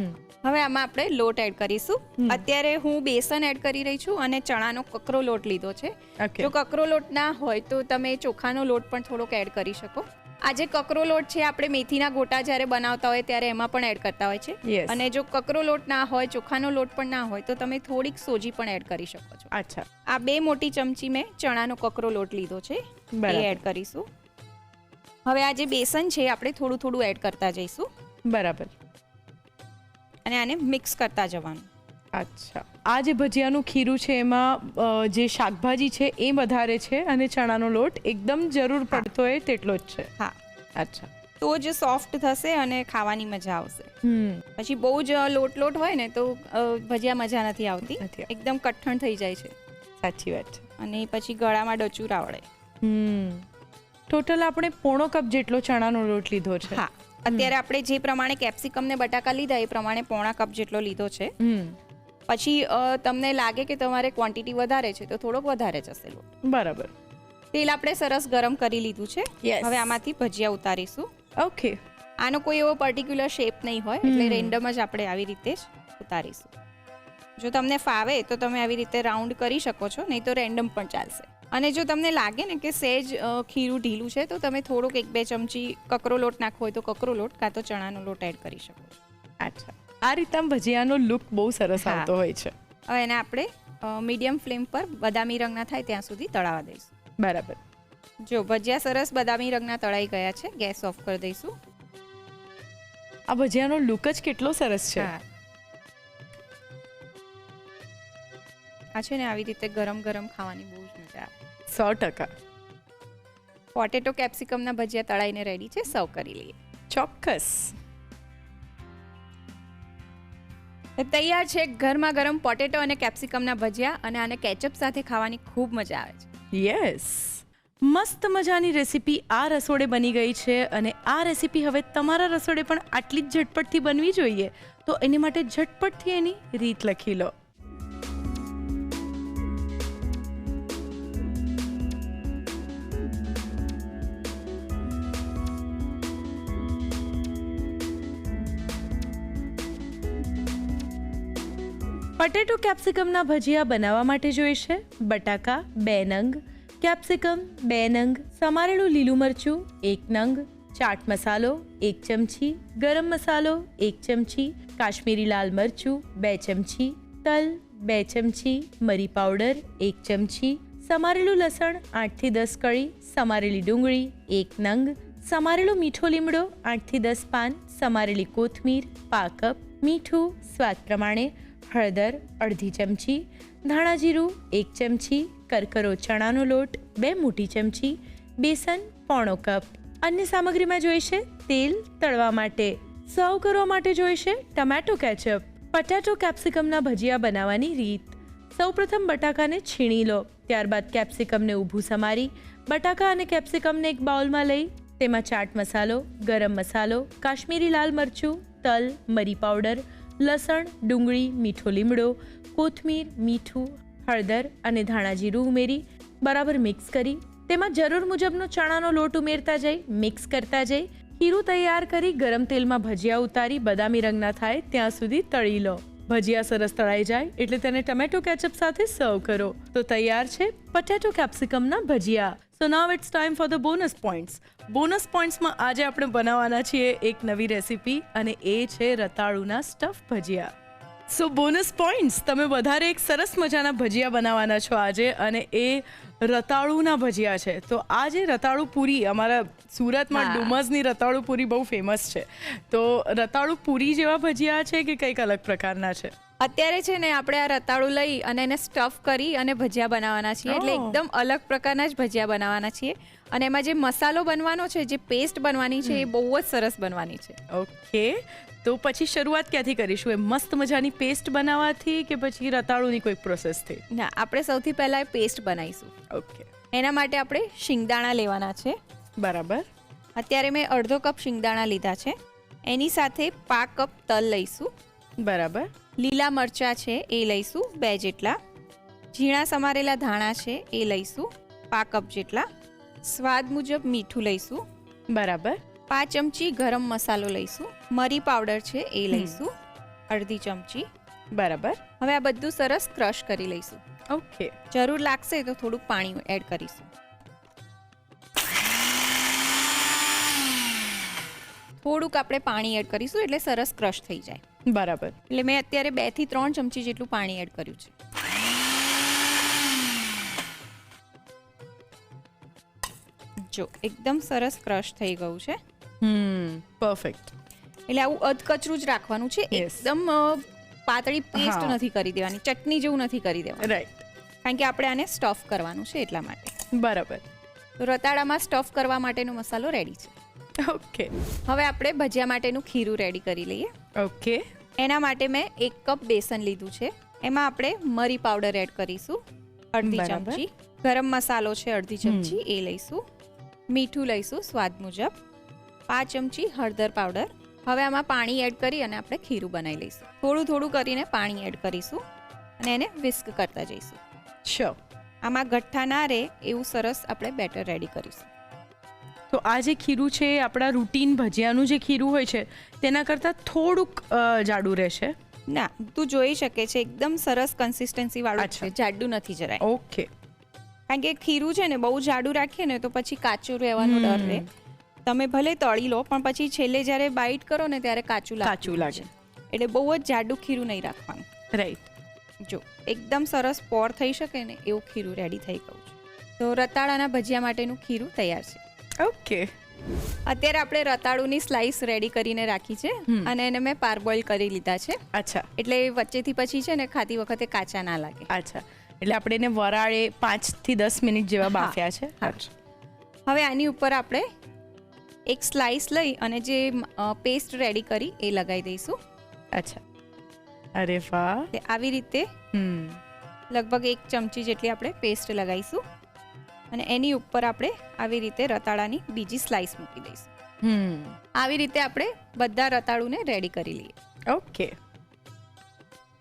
હવે આમાં આપણે લોટ એડ કરીશું. અત્યારે હું બેસન એડ કરી રહી છું અને ચણાનો કકરો લોટ લીધો છે. જો કકરો લોટ ના હોય તો તમે ચોખાનો લોટ પણ થોડોક એડ કરી શકો. આ જે કકરો લોટ છે આપણે મેથીના ગોટા જ્યારે બનાવતા હોય ત્યારે એમાં પણ એડ કરતા હોય છે. અને જો કકરો લોટ ના હોય, ચોખાનો લોટ પણ ના હોય તો તમે થોડીક સોજી પણ એડ કરી શકો છો. અચ્છા. આ 2 મોટી ચમચી મેં ચણાનો કકરો લોટ લીધો છે એ એડ કરીશું. હવે આ જે બેસન છે આપણે થોડું થોડું એડ કરતા જઈશું. બરાબર. અને આને મિક્સ કરતા જવાનું. અચ્છા. આ જે ભજીયાનું ખીરું છે એમાં જે શાકભાજી છે એ વધારે છે અને ચણાનો લોટ એકદમ જરૂર પડતો હોય તેટલો જ છે. હા. અચ્છા. તો જ સોફ્ટ થશે અને ખાવાની મજા આવશે. પછી બહુ જ લોટ હોય ને તો ભજીયા મજા નથી આવતી. એકદમ કઠણ થઈ જાય છે. સાચી વાત છે. અને પછી ગળામાં ડચુર આવડે. ટોટલ આપણે 1/4 કપ જેટલો ચણાનો લોટ લીધો છે. હા. અત્યારે આપણે જે પ્રમાણે કેપ્સિકમ ને બટાકા લીધા એ પ્રમાણે 1/4 કપ જેટલો લીધો છે. પછી તમને લાગે કે તમારે ક્વોન્ટિટી વધારે છે તો થોડોક વધારે જશે લોટ. બરાબર. તેલ આપણે સરસ ગરમ કરી લીધું છે. હવે આમાંથી ભજીયા ઉતારીશું. ઓકે. આનો કોઈ એવો પર્ટિક્યુલર શેપ નહીં હોય એટલે રેન્ડમ જ આપણે આવી રીતે જ ઉતારીશું. જો તમને ફાવે તો તમે આવી રીતે રાઉન્ડ કરી શકો છો, નહીં તો રેન્ડમ પણ ચાલશે. અને જો તમને લાગે ને કે સહેજ ખીરું ઢીલું છે તો તમે થોડોક 1-2 ચમચી કકરો લોટ નાખવો હોય તો કકરો લોટ કાં તો ચણાનો લોટ એડ કરી શકો છો. અચ્છા. આ રીતે ભજીયાનો લુક બહુ સરસ આવતો હોય છે. હવે એને આપણે મીડિયમ ફ્લેમ પર બદામી રંગના થાય ત્યાં સુધી તળાવા દઈશું. બરાબર. જો ભજીયા સરસ બદામી રંગના તળાઈ ગયા છે, ગેસ ઓફ કરી દઈશું. આ ભજીયાનો લુક જ કેટલો સરસ છે. આ છે ને આવી રીતે ગરમ ગરમ ખાવાની બહુ જ મજા આવે. 100%. પોટેટો કેપ્સિકમના ભજીયા તળાઈને રેડી છે, સર્વ કરી લઈએ. ચોક્કસ. તૈયાર છે ગરમા ગરમ પોટેટો અને કેપ્સિકમના ભજીયા, અને આને કેચઅપ સાથે ખાવાની ખૂબ મજા આવે છે. યસ, મસ્ત મજાની રેસીપી આ રસોડે બની ગઈ છે, અને આ રેસીપી હવે તમારા રસોડે પણ આટલી જ ઝટપટથી બનવી જોઈએ, તો એની માટે ઝટપટથી એની રીત લખી લો. પટેટો કેપ્સિકમના ભજીયા બનાવવા માટે જોઈશે બટાકા 2 નંગ, કેપ્સિકમ 2 નંગ, સમારેલું લીલું મરચું 1 નંગ, ચાટ મસાલો 1 ચમચી, ગરમ મસાલો 1 ચમચી, કાશ્મીરી લાલ મરચું 2 ચમચી, તલ 2 ચમચી, મરી પાવડર 1 ચમચી, સમારેલું લસણ 8 થી 10 કળી, સમારેલી ડુંગળી 1 નંગ, સમારેલો મીઠો લીમડો 8 થી 10 પાન, સમારેલી કોથમીર પા કપ, મીઠું સ્વાદ પ્રમાણે, હળદર અડધી ચમચી, ધાણા જીરું 1 ચમચી, કરકરો ચણાનો લોટ 2 મોટી ચમચી, બેસન પોણો કપ. અન્ય સામગ્રીમાં જોઈશે તેલ તળવા માટે, સર્વ કરવા માટે જોઈશે ટમેટો કેચઅપ. પટેટો કેપ્સિકમના ભજીયા બનાવવાની રીત: સૌપ્રથમ બટાકાને છીણી લો, ત્યારબાદ કેપ્સિકમને ઊભું સમારી બટાકા અને કેપ્સિકમને એક બાઉલમાં લઈ તેમાં ચાટ મસાલો, ગરમ મસાલો, કાશ્મીરી લાલ મરચું, તલ, મરી પાવડર, લસણ, ડુંગળી, મીઠો લીમડો, કોથમીર, મીઠું, હળદર અને ધાણા જીરું ઉમેરી બરાબર મિક્સ કરી તેમાં જરૂર મુજબનો ચણાનો લોટ ઉમેરતા જઈ મિક્સ કરતા જઈ ખીરું તૈયાર કરી ગરમ તેલમાં ભજીયા ઉતારી બદામી રંગના થાય ત્યાં સુધી તળી લો. ભજીયા સરસ તળાઈ જાય એટલે તેને ટમેટો કેચઅપ સાથે સર્વ કરો. તો તૈયાર છે પટેટો કેપ્સિકમના ભજીયા. So now it's time for the bonus points. Bonus પોઈન્ટ્સમાં આજે આપણે બનાવવાના છીએ એક નવી રેસીપી, અને એ છે રતાળુના સ્ટફ ભજીયા. સો બોનસ પોઈન્ટ્સ, તમે વધારે એક સરસ મજાના ભજીયા બનાવવાના છો આજે, અને એ રતાળુના ભજીયા છે. તો આ જે રતાળુ પૂરી, અમારા સુરતમાં ડુમસની રતાળુ પૂરી બહુ ફેમસ છે. તો રતાળુ પૂરી જેવા ભજીયા છે કે કંઈક અલગ પ્રકારના છે? અત્યારે છે ને આપણે આ રતાળુ લઈ અને એને સ્ટફ કરી અને ભજીયા બનાવવાના છીએ, એટલે એકદમ અલગ પ્રકારના જ ભજીયા બનાવવાના છીએ. અને એમાં જે મસાલો બનવાનો છે, જે પેસ્ટ બનવાની છે, એ બહુ જ સરસ બનવાની છે. ઓકે, તો પછી શરૂઆત ક્યાંથી કરીશું? એ મસ્ત મજાની પેસ્ટ બનાવવાથી કે પછી રતાળુની કોઈ પ્રોસેસથી? ના, આપણે સૌથી પહેલા એ પેસ્ટ બનાવીશું. ઓકે, એના માટે આપણે શિંગદાણા લેવાના છે. બરાબર. અત્યારે મેં અડધો કપ શિંગદાણા લીધા છે. એની સાથે પા કપ તલ લઈશું. બરાબર. લીલા મરચાં છે એ લઈશું 2 જેટલા. ઝીણા સમારેલા ધાણા છે એ લઈશું પા કપ જેટલા. સ્વાદ મુજબ મીઠું લઈશું. બરાબર. 5 ચમચી ગરમ મસાલો લઈશું. મરી પાવડર છે એ લઈશું અડધી ચમચી. બરાબર. હવે આ બધું સરસ ક્રશ કરી લઈશું. ઓકે. જરૂર લાગશે તો થોડુંક પાણી એડ કરીશું. થોડુંક આપણે પાણી એડ કરીશું એટલે સરસ ક્રશ થઈ જાય. બરાબર. એટલે મેં અત્યારે 2 થી 3 ચમચી જેટલું પાણી એડ કર્યું છે. જો એકદમ સરસ ક્રશ થઈ ગયું છે. પરફેક્ટ. એટલે આવું અધકચરું જ રાખવાનું છે. એકદમ પાતળી પેસ્ટ નથી કરી દેવાની, ચટણી જેવું નથી કરી દેવાનું. રાઈટ. કારણ કે આપણે આને સ્ટફ કરવાનું છે એટલા માટે. બરાબર. તો રતાળામાં સ્ટફ કરવા માટેનો મસાલો રેડી છે. ઓકે. હવે આપણે ભજીયા માટેનું ખીરું રેડી કરી લઈએ. ઓકે. એના માટે મેં 1 કપ બેસન લીધું છે. એમાં આપણે મરી પાવડર એડ કરીશું અડધી ચમચી. ગરમ મસાલો છે અડધી ચમચી એ લઈશું. મીઠું લઈશું સ્વાદ મુજબ. 5 ચમચી હળદર પાવડર. હવે આમાં પાણી એડ કરી અને આપણે ખીરું બનાવી લઈશું. થોડું થોડું કરીને પાણી એડ કરીશું અને એને વિસ્ક કરતા જઈશું. શ્યોર. આમાં ગઠ્ઠા ના રહે એવું સરસ આપણે બેટર રેડી કરીશું. તો આ જે ખીરું છે એ આપણા રૂટીન ભજીયાનું જે ખીરું હોય છે તેના કરતાં થોડુંક જાડું રહેશે? ના, તું જોઈ શકે છે એકદમ સરસ કન્સિસ્ટન્સી વાળું છે, જાડું નથી જરાય. ઓકે. કારણ કે ખીરું છે ને બહુ જાડું રાખીએ ને તો પછી કાચું રહેવાનો ડર રહે. તમે ભલે તળી લો પણ પછી છેલ્લે જ્યારે બાઈટ કરો ને ત્યારે કાચું લાગે. એટલે એટલે બહુ જ જાડું ખીરું નહીં રાખવાનું. રાઈટ. જો એકદમ સરસ પોર થઈ શકે ને એવું ખીરું રેડી થઈ ગયું છે. તો રતાળાના ભજીયા માટેનું ખીરું તૈયાર છે. ઓકે. અત્યારે આપણે રતાળુની સ્લાઇસ રેડી કરીને રાખી છે અને એને મેં પારબોઇલ કરી લીધા છે. અચ્છા એટલે વચ્ચેથી પછી છે ને ખાતી વખતે કાચા ના લાગે. અચ્છા, એટલે આપણે એને વરાળે 5 થી 10 મિનિટ જેવા બાફ્યા છે. હવે આની ઉપર આપણે એક સ્લાઇસ લઈ અને જે પેસ્ટ રેડી કરી એ લગાવી દઈશું. અચ્છા, અરે વાહ. આવી રીતે લગભગ 1 ચમચી જેટલી આપણે પેસ્ટ લગાવીશું અને એની ઉપર આપણે આવી રીતે રતાળાની બીજી સ્લાઇસ મૂકી દઈશું. આવી રીતે આપણે બધા રતાળુને રેડી કરી લઈએ. ઓકે.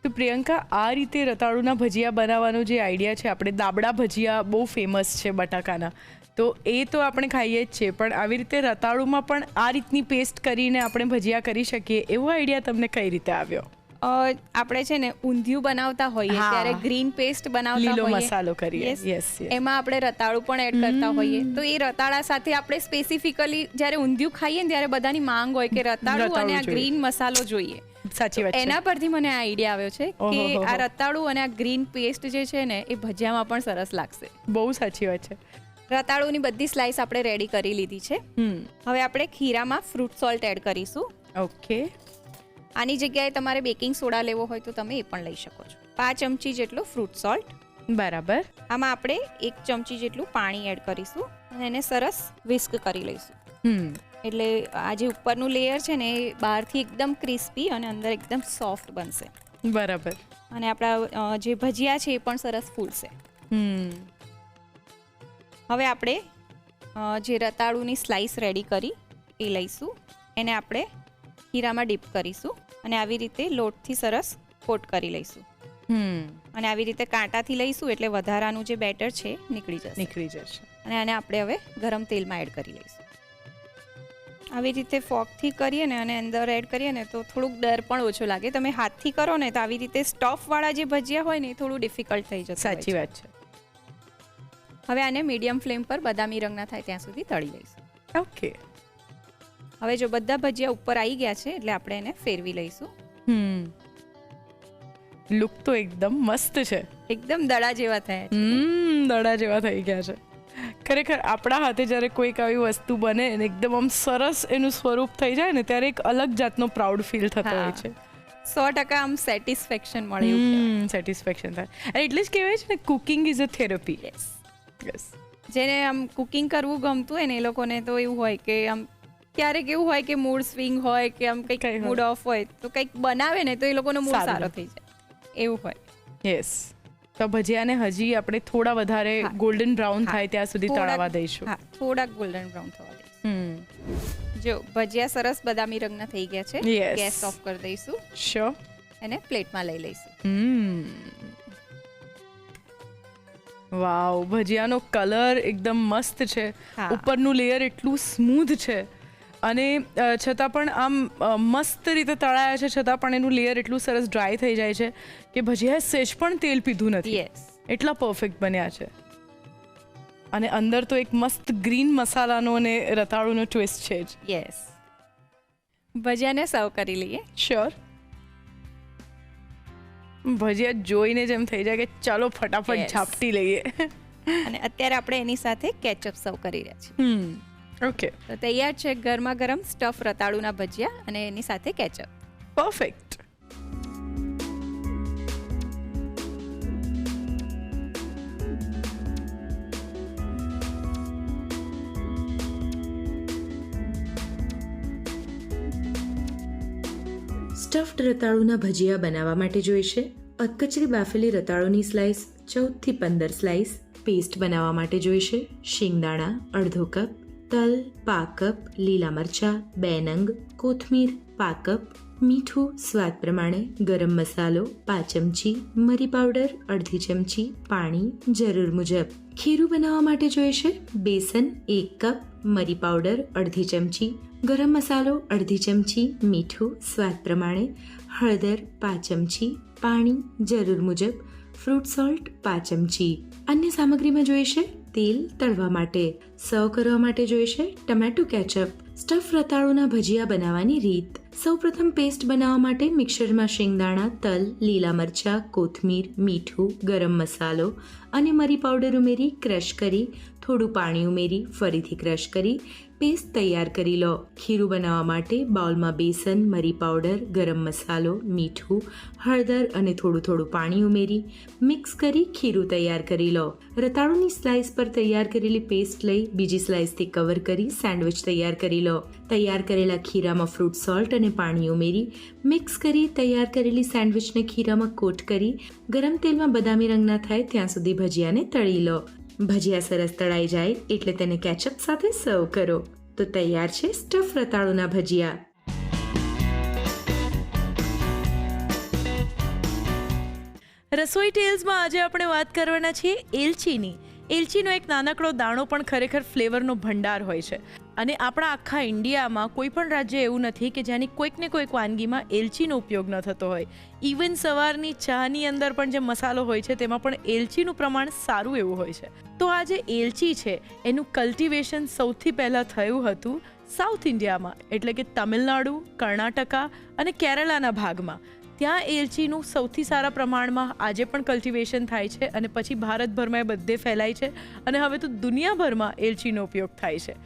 તો પ્રિયંકા, આ રીતે રતાળુના ભજીયા બનાવવાનો જે આઈડિયા છે, આપણે દાબડા ભજીયા બહુ ફેમસ છે બટાકાના, તો એ તો આપણે ખાઈએ જ છીએ, પણ આવી રીતે રતાળુમાં પણ આ રીતની પેસ્ટ કરીને આપણે ભજીયા કરી શકીએ, એવો આઈડિયા તમને કઈ રીતે આવ્યો? આપણે છે ને ઊંધિયું બનાવતા હોઈએ ત્યારે ગ્રીન પેસ્ટ બનાવતા લીલો હોઈએ, મસાલો કરીએ. યસ, એમાં આપણે રતાળું પણ એડ કરતા હોઈએ. તો એ રતાળા સાથે આપણે સ્પેસિફિકલી જ્યારે ઊંધિયું ખાઈએ ને ત્યારે બધાની માંગ હોય કે રતાળું અને આ ગ્રીન મસાલો જોઈએ. સાચી વાત છે. એના પરથી મને આ આઈડિયા આવ્યો છે કે આ રતાળું અને આ ગ્રીન પેસ્ટ જે છે ને એ ભજીયામાં પણ સરસ લાગશે. બહુ સાચી વાત છે. રતાળુની બધી સ્લાઇસ આપણે રેડી કરી લીધી છે. હવે આપણે ખીરામાં ફ્રૂટ સોલ્ટ એડ કરીશું. ઓકે. આની જગ્યાએ તમારે બેકિંગ સોડા લેવો હોય તો તમે એ પણ લઈ શકો છો. 5 ચમચી જેટલો ફ્રૂટ સોલ્ટ. બરાબર. આમાં આપણે 1 ચમચી જેટલું પાણી એડ કરીશું અને એને સરસ વિસ્ક કરી લઈશું. એટલે આ જે ઉપરનું લેયર છે ને એ બહારથી એકદમ ક્રિસ્પી અને અંદર એકદમ સોફ્ટ બનશે. બરાબર. અને આપણા જે ભજીયા છે એ પણ સરસ ફૂલશે. હવે આપણે જે રતાળુની સ્લાઇસ રેડી કરી એ લઈશું. એને આપણે ખીરામાં ડીપ કરીશું અને આવી રીતે લોટથી સરસ કોટ કરી લઈશું. અને આવી રીતે કાંટાથી લઈશું એટલે વધારાનું જે બેટર છે નીકળી જશે. અને આને આપણે હવે ગરમ તેલમાં એડ કરી લઈશું. આવી રીતે ફોર્કથી કરીએ ને અને અંદર એડ કરીએ ને તો થોડુંક ડર પણ ઓછો લાગે. તમે હાથથી કરો ને તો આવી રીતે સ્ટફવાળા જે ભજીયા હોય ને એ થોડું ડિફિકલ્ટ થઈ જશે. સાચી વાત છે. હવે આને મીડિયમ ફ્લેમ પર બદામી રંગના થાય ત્યાં સુધી તળી લઈશું. ઓકે. હવે જો બધા ભજીયા ઉપર આવી ગયા છે એટલે આપણે એને ફેરવી લઈશું. લુક તો એકદમ મસ્ત છે. એકદમ દડા જેવા થયા છે. દડા જેવા થઈ ગયા છે. ખરેખર આપણા હાથે જ્યારે કોઈક આવી વસ્તુ બને ને એકદમ આમ સરસ એનું સ્વરૂપ થઈ જાય ને ત્યારે એક અલગ જાતનો પ્રાઉડ ફીલ થતો હોય છે. 100% આમ સેટિસ્ફેક્શન મળે. સેટિસ્ફેક્શન થાય. અને એટલે જ કહેવાય છે ને, cooking is a therapy. Yes. જેને આમ કુકિંગ કરવું ગમતું હોય ને એ લોકોને તો એવું હોય કે આમ ક્યારેક એવું હોય કે મૂડ સ્વિંગ હોય કે આમ કંઈક મૂડ ઓફ હોય તો કંઈક બનાવે ને તો એ લોકોનો મૂડ સારો થઈ જાય, એવું હોય. યસ. તો ભજીયાને હજી આપણે થોડા વધારે ગોલ્ડન બ્રાઉન થાય ત્યાં સુધી તળાવવા દઈશું. હા, થોડા ગોલ્ડન બ્રાઉન થવા દઈશું. જો ભજીયા સરસ બદામી રંગના થઈ ગયા છે, ગેસ ઓફ કરી દઈશું. શ્યોર. એને પ્લેટમાં લઈ લઈશું. વાવ, ભજીયાનો કલર એકદમ મસ્ત છે. ઉપરનું લેયર એટલું સ્મૂધ છે અને છતાં પણ આમ મસ્ત રીતે તળાયા છે, છતાં પણ એનું લેયર એટલું સરસ ડ્રાય થઈ જાય છે કે ભજીયાએ સહેજ પણ તેલ પીધું નથી. એટલા પરફેક્ટ બન્યા છે. અને અંદર તો એક મસ્ત ગ્રીન મસાલાનો અને રતાળુનો ટ્વિસ્ટ છે જ. યસ. ભજીયાને સર્વ કરી લઈએ. શ્યોર. ભજીયા જોઈને જ એમ થઈ જાય કે ચાલો ફટાફટ ઝાપટી લઈએ. અને અત્યારે આપણે એની સાથે કેચઅપ સર્વ કરી રહ્યા છીએ. ઓકે. તો તૈયાર છે ગરમા ગરમ સ્ટફ રતાળુના ભજીયા અને એની સાથે કેચઅપ. પરફેક્ટ. સ્ટફ્ડ રતાળુના ભજીયા બનાવવા માટે જોઈશે અધકચરી બાફેલી રતાળુની સ્લાઇસ 14 થી 15 સ્લાઇસ. પેસ્ટ બનાવવા માટે જોઈશે શિંગદાણા અડધો કપ, તલ પા કપ, લીલા મરચા 2 નંગ, કોથમીર પા કપ, મીઠું સ્વાદ પ્રમાણે, ગરમ મસાલો 5 ચમચી, મરી પાવડર અડધી ચમચી, પાણી જરૂર મુજબ. ખીરું બનાવવા માટે જોઈશે બેસન 1 કપ, મરી પાવડર અડધી ચમચી, ગરમ મસાલો અડધી ચમચી, મીઠું સ્વાદ પ્રમાણે, હળદર 5 ચમચી, પાણી જરૂર મુજબ, ફ્રૂટ સોલ્ટ 5 ચમચી. અન્ય સામગ્રીમાં જોઈશે તેલ તળવા માટે. સર્વ કરવા માટે જોઈશે ટમેટો કેચઅપ. સ્ટફ રતાળુના ભજીયા બનાવવાની રીત. સૌપ્રથમ પેસ્ટ બનાવવા માટે મિક્સરમાં શિંગદાણા, તલ, લીલા મરચાં, કોથમીર, મીઠું, ગરમ મસાલો અને મરી પાવડર ઉમેરી ક્રશ કરી થોડું પાણી ઉમેરી ફરીથી ક્રશ કરી પેસ્ટ તૈયાર કરી લો. ખીરું બનાવવા માટે બાઉલમાં બેસન, મરી પાવડર, ગરમ મસાલો, મીઠું, હળદર અને થોડું પાણી ઉમેરી મિક્સ કરી ખીરું તૈયાર કરી લો. રતાળુની સ્લાઇસ પર તૈયાર કરેલી પેસ્ટ લઈ બીજી સ્લાઇસથી કવર કરી સેન્ડવિચ તૈયાર કરી લો. તૈયાર કરેલા ખીરામાં ફ્રૂટ સોલ્ટ અને પાણી ઉમેરી મિક્સ કરી તૈયાર કરેલી સેન્ડવિચને ખીરામાં કોટ કરી ગરમ તેલમાં બદામી રંગના થાય ત્યાં સુધી ભજીયાને તળી લો. ભજીયા સરસ તળાઈ જાય એટલે તેને કેચઅપ સાથે સર્વ કરો. તો તૈયાર છે સ્ટફ રતાળુના ભજીયા. રસોઈ ટેલ્સમાં આજે આપણે વાત કરવાના છીએ એલચીની. એલચીનો એક નાનકડો દાણો પણ ખરેખર ફ્લેવરનો ભંડાર હોય છે અને આપણા આખા ઇન્ડિયામાં કોઈ પણ રાજ્ય એવું નથી કે જેની કોઈક ને કોઈક વાનગીમાં એલચીનો ઉપયોગ ન થતો હોય. ઇવન સવારની ચાની અંદર પણ જે મસાલો હોય છે તેમાં પણ એલચીનું પ્રમાણ સારું એવું હોય છે. તો આ જે એલચી છે એનું કલ્ટિવેશન સૌથી પહેલાં થયું હતું સાઉથ ઇન્ડિયામાં, એટલે કે તમિલનાડુ, કર્ણાટકા અને કેરળાના ભાગમાં. ત્યાં એલચીનું સૌથી સારા પ્રમાણમાં આજે પણ કલ્ટિવેશન થાય છે અને પછી ભારતભરમાં એ બધે ફેલાય છે અને હવે તો દુનિયાભરમાં એલચીનો ઉપયોગ થાય છે.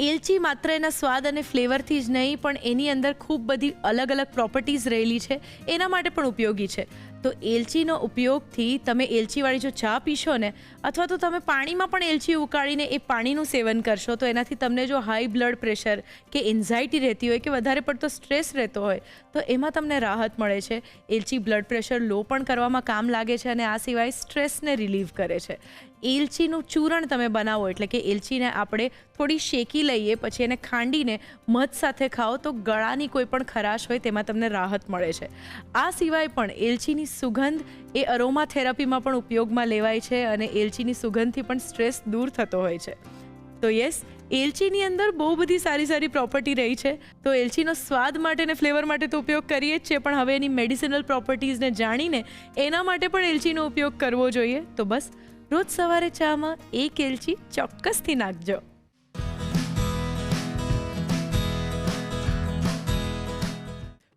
એલચી માત્ર એના સ્વાદ અને ફ્લેવરથી જ નહીં પણ એની અંદર ખૂબ બધી અલગ અલગ પ્રોપર્ટીઝ રહેલી છે એના માટે પણ ઉપયોગી છે. તો એલચીનો ઉપયોગથી તમે એલચીવાળી જો ચા પીશો ને અથવા તો તમે પાણીમાં પણ એલચી ઉકાળીને એ પાણીનું સેવન કરશો તો એનાથી તમને જો હાઈ બ્લડ પ્રેશર કે એન્ઝાયટી રહેતી હોય કે વધારે પડતો સ્ટ્રેસ રહેતો હોય તો એમાં તમને રાહત મળે છે. એલચી બ્લડ પ્રેશર લો પણ કરવામાં કામ લાગે છે અને આ સિવાય સ્ટ્રેસને રિલીવ કરે છે. એલચીનું ચૂરણ તમે બનાવો એટલે કે એલચીને આપણે થોડી શેકી લઈએ પછી એને ખાંડીને મધ સાથે ખાઓ તો ગળાની કોઈ પણ ખરાશ હોય તેમાં તમને રાહત મળે છે. આ સિવાય પણ એલચીની સુગંધ એ અરોમા થેરાપીમાં પણ ઉપયોગમાં લેવાય છે અને એલચીની સુગંધથી પણ સ્ટ્રેસ દૂર થતો હોય છે. તો યસ, એલચીની અંદર બહુ બધી સારી સારી પ્રોપર્ટી રહી છે. તો એલચીનો સ્વાદ માટે ને ફ્લેવર માટે તો ઉપયોગ કરીએ જ છે પણ હવે એની મેડિસિનલ પ્રોપર્ટીઝને જાણીને એના માટે પણ એલચીનો ઉપયોગ કરવો જોઈએ. તો બસ રોજ સવારે ચામાં એક એલચી ચોક્કસથી નાખજો.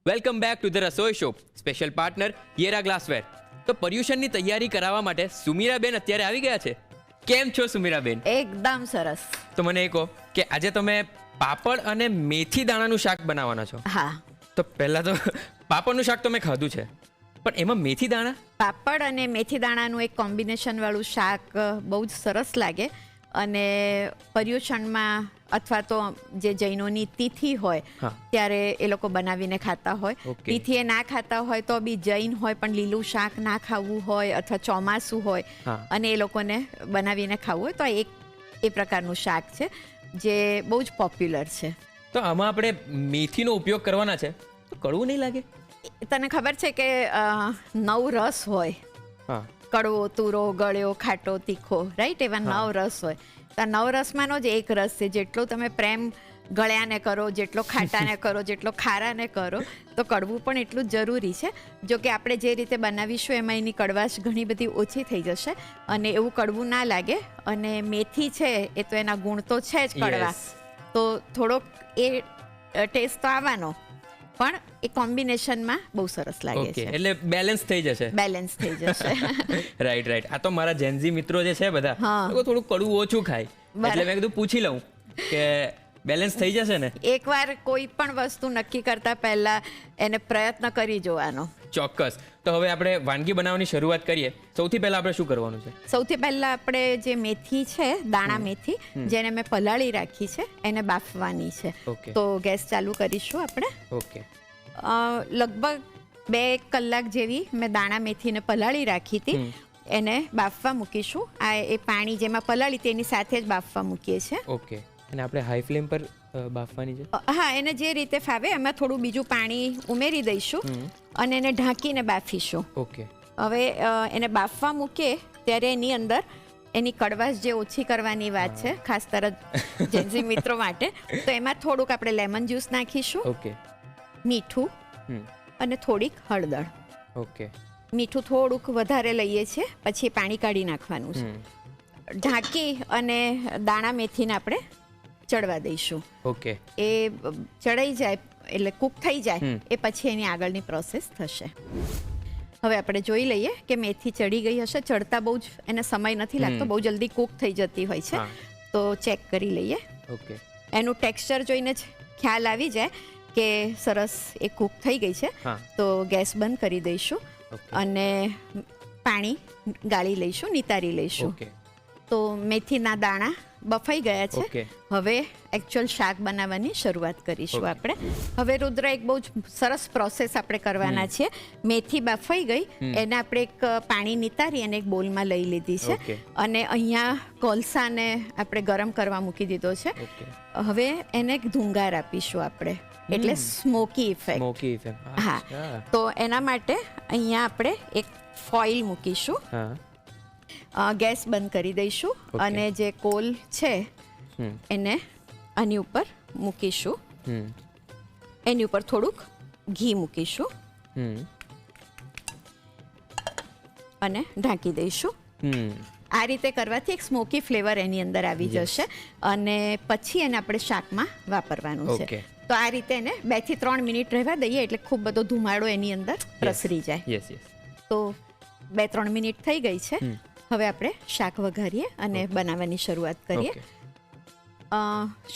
Welcome back to the Rasoi show. Special partner Yera glassware. તો પર્યુષણની તૈયારી કરાવવા માટે સુમીરાબેન અત્યારે આવી ગયા છે. કેમ છો સુમીરાબેન? એકદમ સરસ. તો મને એ કહો કે આજે તમે પાપડ અને મેથી દાણાનું શાક બનાવવાના છો. હા, તો પહેલા તો પાપડનું શાક તો મેં ખાધું છે પણ એમાં મેથી દાણા? પાપડ અને મેથી દાણાનું એક કોમ્બિનેશન વાળું શાક બહુ જ સરસ લાગે અને પર્યુષણમાં અથવા તો જે જૈનોની તિથિ હોય ત્યારે એ લોકો બનાવીને ખાતા હોય. તિથિ એ ના ખાતા હોય તો બી જૈન હોય પણ લીલું શાક ના ખાવું હોય અથવા ચોમાસું હોય અને એ લોકોને બનાવીને ખાવું હોય તો એક એ પ્રકારનું શાક છે જે બહુ જ પોપ્યુલર છે. તો આમાં આપણે મેથીનો ઉપયોગ કરવાના છે તો કડવું નહીં લાગે? તને ખબર છે કે 9 રસ હોય, કડવો, તુરો, ગળ્યો, ખાટો, તીખો, રાઈટ? એવા 9 રસ હોય. તો આ 9 રસમાંનો જ એક રસ છે. જેટલો તમે પ્રેમ ગળ્યાને કરો, જેટલો ખાટાને કરો, જેટલો ખારાને કરો તો કડવું પણ એટલું જ જરૂરી છે. જો કે આપણે જે રીતે બનાવીશું એમાં એની કડવાશ ઘણી બધી ઓછી થઈ જશે અને એવું કડવું ના લાગે. અને મેથી છે એ તો એના ગુણ તો છે જ કડવા, તો થોડોક એ ટેસ્ટ તો આવવાનો પણ એ કોમ્બિનેશનમાં બહુ સરસ લાગે છે. એટલે બેલેન્સ થઈ જશે. બેલેન્સ થઈ જશે. રાઈટ. આ તો મારા જેન્ઝી મિત્રો જે છે બધા થોડું કડવું ઓછું ખાય એટલે મેં કીધું પૂછી લઉં કે બેલેન્સ થઈ જશે ને. એકવાર કોઈ પણ વસ્તુ નક્કી કરતા પહેલા એને પ્રયત્ન કરી જોવાનો. ચોક્કસ. તો હવે આપણે વાનગી બનાવવાની શરૂઆત કરીએ. સૌથી પહેલા આપણે શું કરવાનું છે? સૌથી પહેલા આપણે જે મેથી છે, દાણા મેથી, જેને મેં પલાળી રાખી છે એને બાફવાની છે. તો ગેસ ચાલુ કરીશું આપણે. ઓકે. લગભગ 2 કલાક જેવી મેં દાણા મેથીને પલાળી રાખી હતી. એને બાફવા મૂકીશું. આ એ પાણી જેમાં પલાળી તેની સાથે જ બાફવા મૂકીએ છીએ. ઓકે. અને આપણે હાઈ ફ્લેમ પર બાફવાની છે? હા, એને જે રીતે ફાવે એમાં થોડું બીજું પાણી ઉમેરી દઈશું અને એને ઢાંકીને બાફીશું. ઓકે. હવે એને બાફવા મૂકીએ ત્યારે એની અંદર એની કડવાશ જે ઓછી કરવાની વાત છે, ખાસ તરત જેન્ઝી મિત્રો માટે, તો એમાં થોડુંક આપણે લેમન જ્યુસ નાખીશું. ઓકે. મીઠું અને થોડીક હળદર. ઓકે. મીઠું થોડુંક વધારે લઈએ છીએ, પછી પાણી કાઢી નાખવાનું છે. ઢાંકી અને દાણા મેથીને આપણે ચડવા દઈશું. ઓકે. એ ચડાઈ જાય એટલે કૂક થઈ જાય એ પછી એની આગળની પ્રોસેસ થશે. હવે આપણે જોઈ લઈએ કે મેથી ચડી ગઈ હશે. ચડતા બહુ જ એને સમય નથી લાગતો, બહુ જલ્દી કૂક થઈ જતી હોય છે. તો ચેક કરી લઈએ. ઓકે. એનું ટેક્સચર જોઈને જ ખ્યાલ આવી જાય કે સરસ એ કૂક થઈ ગઈ છે. તો ગેસ બંધ કરી દઈશું અને પાણી ગાળી લઈશું, નિતારી લઈશું. તો મેથીના દાણા બફાઈ ગયા છે. હવે એકચ્યુઅલ શાક બનાવવાની શરૂઆત કરીશું આપણે. હવે રુદ્ર એક બહુ જ સરસ પ્રોસેસ આપણે કરવાના છીએ. મેથી બફાઈ ગઈ એને આપણે એક પાણી નિતારી અને એક બોલમાં લઈ લીધી છે અને અહીંયા કોલસાને આપણે ગરમ કરવા મૂકી દીધો છે. હવે એને એક ધુંગાર આપીશું આપણે, એટલે સ્મોકી ઇફેક્ટ. હા, તો એના માટે અહીંયા આપણે એક ફોઇલ મૂકીશું. ગેસ બંધ કરી દઈશું અને જે કોલ છે એને આની ઉપર મૂકીશું. એની ઉપર થોડુંક ઘી મૂકીશું અને ઢાંકી દઈશું. આ રીતે કરવાથી એક સ્મોકી ફ્લેવર એની અંદર આવી જશે અને પછી એને આપણે શાકમાં વાપરવાનું છે. તો આ રીતે એને 2 થી 3 મિનિટ રહેવા દઈએ એટલે ખૂબ બધો ધુમાડો એની અંદર પ્રસરી જાય. તો 2-3 મિનિટ થઈ ગઈ છે. હવે આપણે શાક વઘારીએ અને બનાવવાની શરૂઆત કરીએ.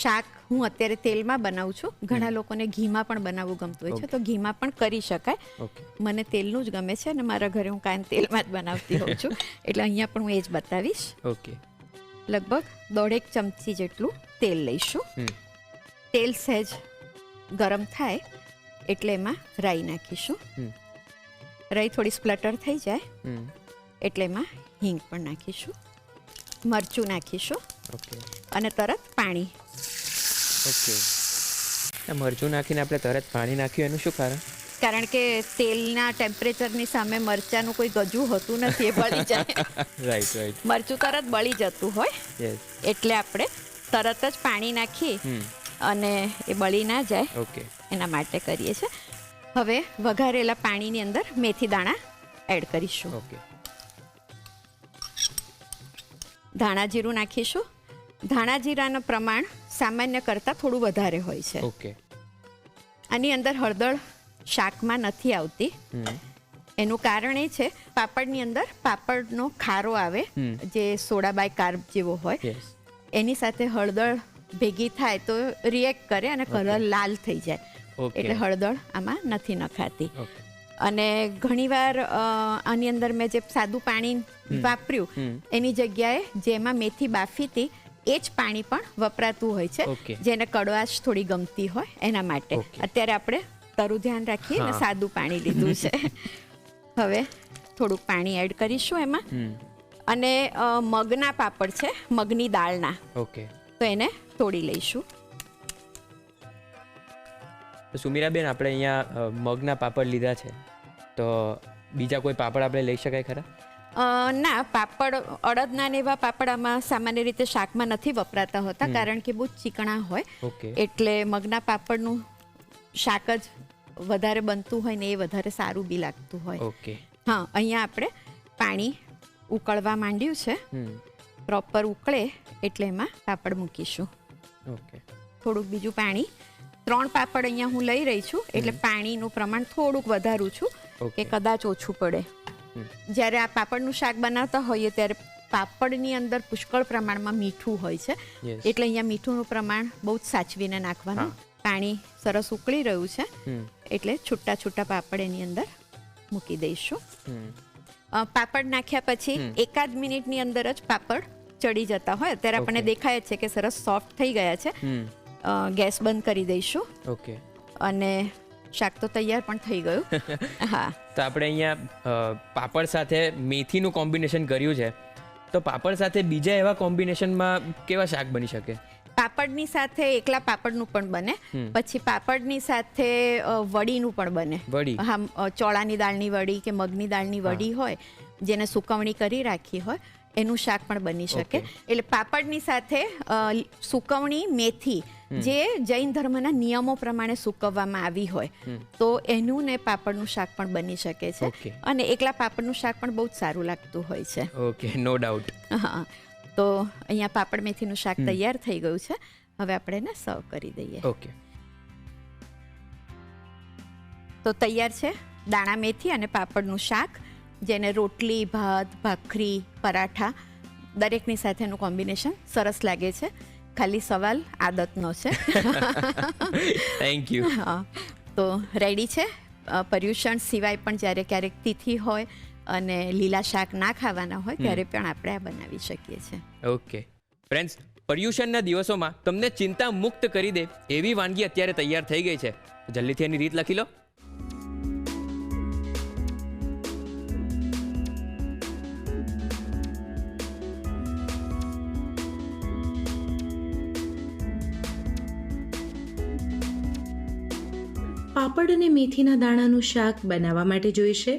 શાક હું અત્યારે તેલમાં બનાવું છું. ઘણા લોકોને ઘીમાં પણ બનાવવું ગમતું હોય છે, તો ઘીમાં પણ કરી શકાય. મને તેલનું જ ગમે છે અને મારા ઘરે હું કાયમ તેલમાં જ બનાવતી હોઉં છું, એટલે અહીંયા પણ હું એ જ બતાવીશ. લગભગ 1.5 ચમચી જેટલું તેલ લઈશું. તેલ સહેજ ગરમ થાય એટલે એમાં રાઈ નાખીશું. રાઈ થોડી સ્પ્લટર થઈ જાય એટલે એમાં હિંગ પણ નાખીશું, મરચું નાખીશું અને તરત પાણી. મરચું નાખીને આપણે તરત પાણી નાખ્યું એનું શું કારણ? કારણ કે તેલના ટેમ્પરેચરની સામે મરચાનું કોઈ ગજુ હોતું નથી, એ બળી જાય. રાઈટ. મરચું તરત બળી જતું હોય એટલે આપણે તરત જ પાણી નાખી અને એ બળી ના જાય એના માટે કરીએ છીએ. હવે વઘારેલા પાણીની અંદર મેથી દાણા એડ કરીશું. ધાણા જીરું નાખીશું. ધાણા જીરાનું પ્રમાણ સામાન્ય કરતાં થોડું વધારે હોય છે. આની અંદર હળદર શાકમાં નથી આવતી. એનું કારણ એ છે પાપડની અંદર પાપડનો ખારો આવે જે સોડા બાય કાર્બ જેવો હોય, એની સાથે હળદર ભેગી થાય તો રિએક્ટ કરે અને કલર લાલ થઈ જાય, એટલે હળદર આમાં નથી નખાતી. અને ઘણીવાર આની અંદર મેં જે સાદું પાણી વાપર્યું એની જગ્યાએ જેમાં મેથી બાફી હતી એ જ પાણી પણ વપરાતું હોય છે, જેને કડવાશ થોડી ગમતી હોય એના માટે. અત્યારે આપણે તારું ધ્યાન રાખીએ ને સાદું પાણી લીધું છે. હવે થોડુંક પાણી એડ કરીશું એમાં અને મગના પાપડ છે, મગની દાળના, તો એને તોડી લઈશું. સુમીરાબેન, આપણે અહીંયા મગના પાપડ લીધા છે, તો બીજા કોઈ પાપડ આપણે લઈ શકાય ખરા? ના, પાપડ અડદના ને એવા પાપડ આમાં સામાન્ય રીતે શાકમાં નથી વપરાતા હોતા, કારણ કે બહુ ચીકણા હોય, એટલે મગના પાપડનું શાક જ વધારે બનતું હોય ને એ વધારે સારું બી લાગતું હોય. હા, અહીંયા આપણે પાણી ઉકળવા માંડ્યું છે. પ્રોપર ઉકળે એટલે એમાં પાપડ મૂકીશું. થોડુંક બીજું પાણી. 3 પાપડ અહીંયા હું લઈ રહી છું, એટલે પાણીનું પ્રમાણ થોડુંક વધારું છું કે કદાચ ઓછું પડે. જ્યારે આ પાપડનું શાક બનાવતા હોઈએ ત્યારે પાપડની અંદર પુષ્કળ પ્રમાણમાં મીઠું હોય છે, એટલે અહીંયા મીઠુંનું પ્રમાણ બહુ જ સાચવીને નાખવાનું. પાણી સરસ ઉકળી રહ્યું છે એટલે છૂટા છૂટા પાપડ એની અંદર મૂકી દઈશું. પાપડ નાખ્યા પછી 1 મિનિટની અંદર જ પાપડ ચડી જતા હોય. અત્યારે આપણને દેખાય છે કે સરસ સોફ્ટ થઈ ગયા છે. ગેસ બંધ કરી દઈશું અને શાક તો તૈયાર પણ થઈ ગયું. હા, તો આપણે અહીંયા પાપડ સાથે મેથીનું કોમ્બિનેશન કર્યું છે, તો પાપડ સાથે બીજા એવા કોમ્બિનેશનમાં કેવા શાક બની શકે? પાપડની સાથે એકલા પાપડનું પણ બને, પછી પાપડની સાથે વડીનું પણ બને. હા, ચોળાની દાળની વડી કે મગની દાળની વડી હોય જેને સુકવણી કરી રાખી હોય એનું શાક પણ બની શકે. એટલે પાપડની સાથે સુકવણી મેથી જે જૈન ધર્મના નિયમો પ્રમાણે સૂકવવામાં આવી હોય તો એનું ને પાપડનું શાક પણ બની શકે છે. અને એકલા પાપડનું શાક પણ બહુ જ સારું લાગતું હોય છે. Okay, no doubt. હા, તો અહીંયા પાપડ મેથીનું શાક તૈયાર થઈ ગયું છે. હવે આપણે એને સર્વ કરી દઈએ. ઓકે, તો તૈયાર છે દાણા મેથી અને પાપડનું શાક, જેને રોટલી, ભાત, ભાખરી, પરાઠા દરેકની સાથેનું કોમ્બિનેશન સરસ લાગે છે. ખાલી સવાલ આદતનો છે. Thank you. હા, તો રેડી છે. પર્યુષણ સિવાય પણ જ્યારે ક્યારેક તિથિ હોય અને લીલા શાક ના ખાવાના હોય ત્યારે પણ આપણે આ બનાવી શકીએ છીએ. ઓકે ફ્રેન્ડ્સ, પર્યુષણના દિવસોમાં તમને ચિંતા મુક્ત કરી દે એવી વાનગી અત્યારે તૈયાર થઈ ગઈ છે. જલ્દીથી એની રીત લખી લો. પાપડ અને મેથીના દાણાનું શાક બનાવવા માટે જોઈશે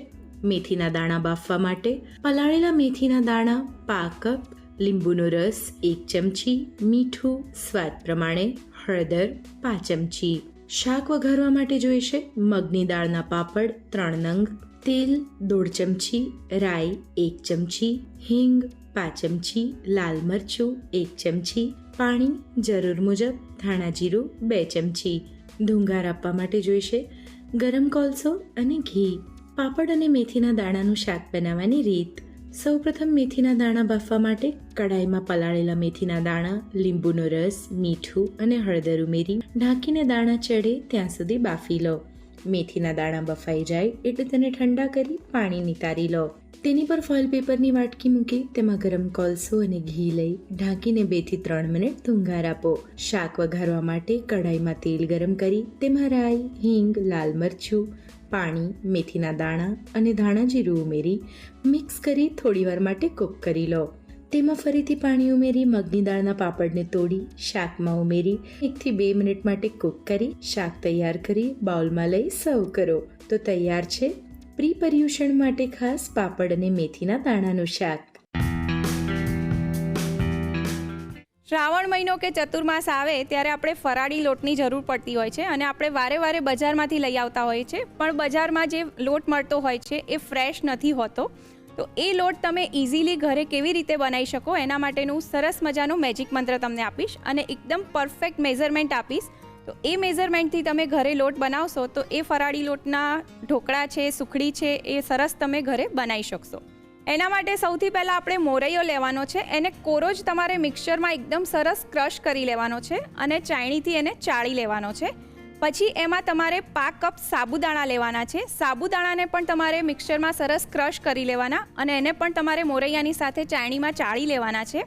મેથીના દાણા બાફવા માટે પલાળેલા મેથીના દાણા 5 કપ, લીંબુનો રસ 1 ચમચી, મીઠું સ્વાદ પ્રમાણે, હળદર 5 ચમચી. શાક વઘારવા માટે જોઈશે મગની દાળના પાપડ 3 નંગ, તેલ 1.5 ચમચી, રાઈ 1 ચમચી, હિંગ 5 ચમચી, લાલ મરચું 1 ચમચી, પાણી જરૂર મુજબ, ધાણા જીરું 2 ચમચી. ધુંગાર આપવા માટે જોઈશે ગરમ કોલસો અને ઘી. પાપડ અને મેથીના દાણાનું શાક બનાવવાની રીત. સૌપ્રથમ મેથીના દાણા બાફવા માટે કડાઈમાં પલાળેલા મેથીના દાણા, લીંબુનો રસ, મીઠું અને હળદર ઉમેરી ઢાંકીને દાણા ચડે ત્યાં સુધી બાફી લો. મેથીના દાણા બફાઈ જાય એટલે તેને ઠંડા કરી પાણી નિતારી લો. તેની પર ફોઇલ પેપરની વાટકી મૂકી તેમાં ગરમ કોલસો અને ઘી લઈ ઢાંકીને 2 થી 3 મિનિટ ધુંગાર આપો. શાક વઘારવા માટે કડાઈમાં તેલ ગરમ કરી તેમાં રાઈ, હિંગ, લાલ મરચું, પાણી, મેથીના દાણા અને ધાણા જીરું ઉમેરી મિક્સ કરી થોડીવાર માટે કૂક કરી લો. તેમાં ફરીથી પાણી ઉમેરી મગની દાળના પાપડને તોડી શાકમાં ઉમેરી 1 થી 2 મિનિટ માટે કૂક કરી શાક તૈયાર કરી બાઉલમાં લઈ સર્વ કરો. તો તૈયાર છે પ્રી પર્યુષણ માટે ખાસ પાપડ અને મેથીના દાણાનું શાક. શ્રાવણ મહિનો કે ચતુર્માસ આવે ત્યારે આપણે ફરાળી લોટની જરૂર પડતી હોય છે અને આપણે વારે વારે બજારમાંથી લઈ આવતા હોઈએ છીએ, પણ બજારમાં જે લોટ મળતો હોય છે એ ફ્રેશ નથી હોતો. તો એ લોટ તમે ઇઝીલી ઘરે કેવી રીતે બનાવી શકો એના માટેનું સરસ મજાનું મેજિક મંત્ર તમને આપીશ અને એકદમ પરફેક્ટ મેઝરમેન્ટ આપીશ. તો એ મેઝરમેન્ટથી તમે ઘરે લોટ બનાવશો તો એ ફરાળી લોટના ઢોકળા છે, સુખડી છે, એ સરસ તમે ઘરે બનાવી શકશો. એના માટે સૌથી પહેલાં આપણે મોરૈયો લેવાનો છે. એને કોરો જ તમારે મિક્સચરમાં એકદમ સરસ ક્રશ કરી લેવાનો છે અને ચાયણીથી એને ચાળી લેવાનો છે. પછી એમાં તમારે 5 કપ સાબુદાણા લેવાના છે. સાબુદાણાને પણ તમારે મિક્સચરમાં સરસ ક્રશ કરી લેવાના અને એને પણ તમારે મોરૈયાની સાથે ચાયણીમાં ચાળી લેવાના છે.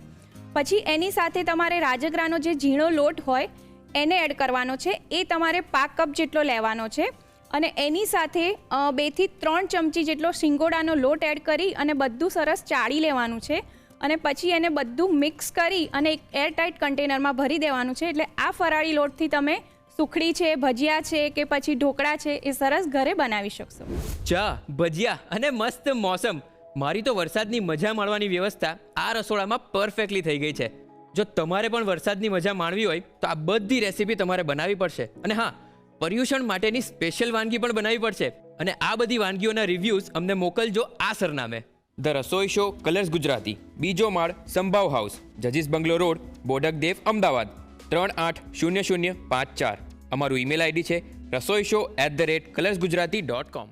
પછી એની સાથે તમારે રાજગરાનો જે ઝીણો લોટ હોય એને એડ કરવાનો છે. એ તમારે 5 કપ જેટલો લેવાનો છે અને એની સાથે 2 થી 3 ચમચી જેટલો શિંગોડાનો લોટ એડ કરી અને બધું સરસ ચાળી લેવાનું છે અને પછી એને બધું મિક્સ કરી અને એક એરટાઇટ કન્ટેનરમાં ભરી દેવાનું છે. એટલે આ ફરાળી લોટથી તમે સુખડી છે, ભજીયા છે કે પછી ઢોકળા છે એ સરસ ઘરે બનાવી શકશો. ચા, ભજીયા અને મસ્ત મોસમ. મારી તો વરસાદની મજા માણવાની વ્યવસ્થા આ રસોડામાં પરફેક્ટલી થઈ ગઈ છે. જો તમારે પણ વરસાદની મજા માણવી હોય તો આ બધી રેસીપી તમારે બનાવવી પડશે. અને હા, પર્યુષણ માટેની સ્પેશિયલ વાનગી પણ બનાવવી પડશે. અને આ બધી વાનગીઓના રિવ્યૂઝ અમને મોકલજો આ સરનામે: the Rasoi show, colours Gujarati, બીજો માળ, સંભાવ હાઉસ, જજીસ બંગલો રોડ, બોડક દેવ, અમદાવાદ 380054. અમારું ઈમેલ આઈડી છે rasoishow@colorsgujarati.com.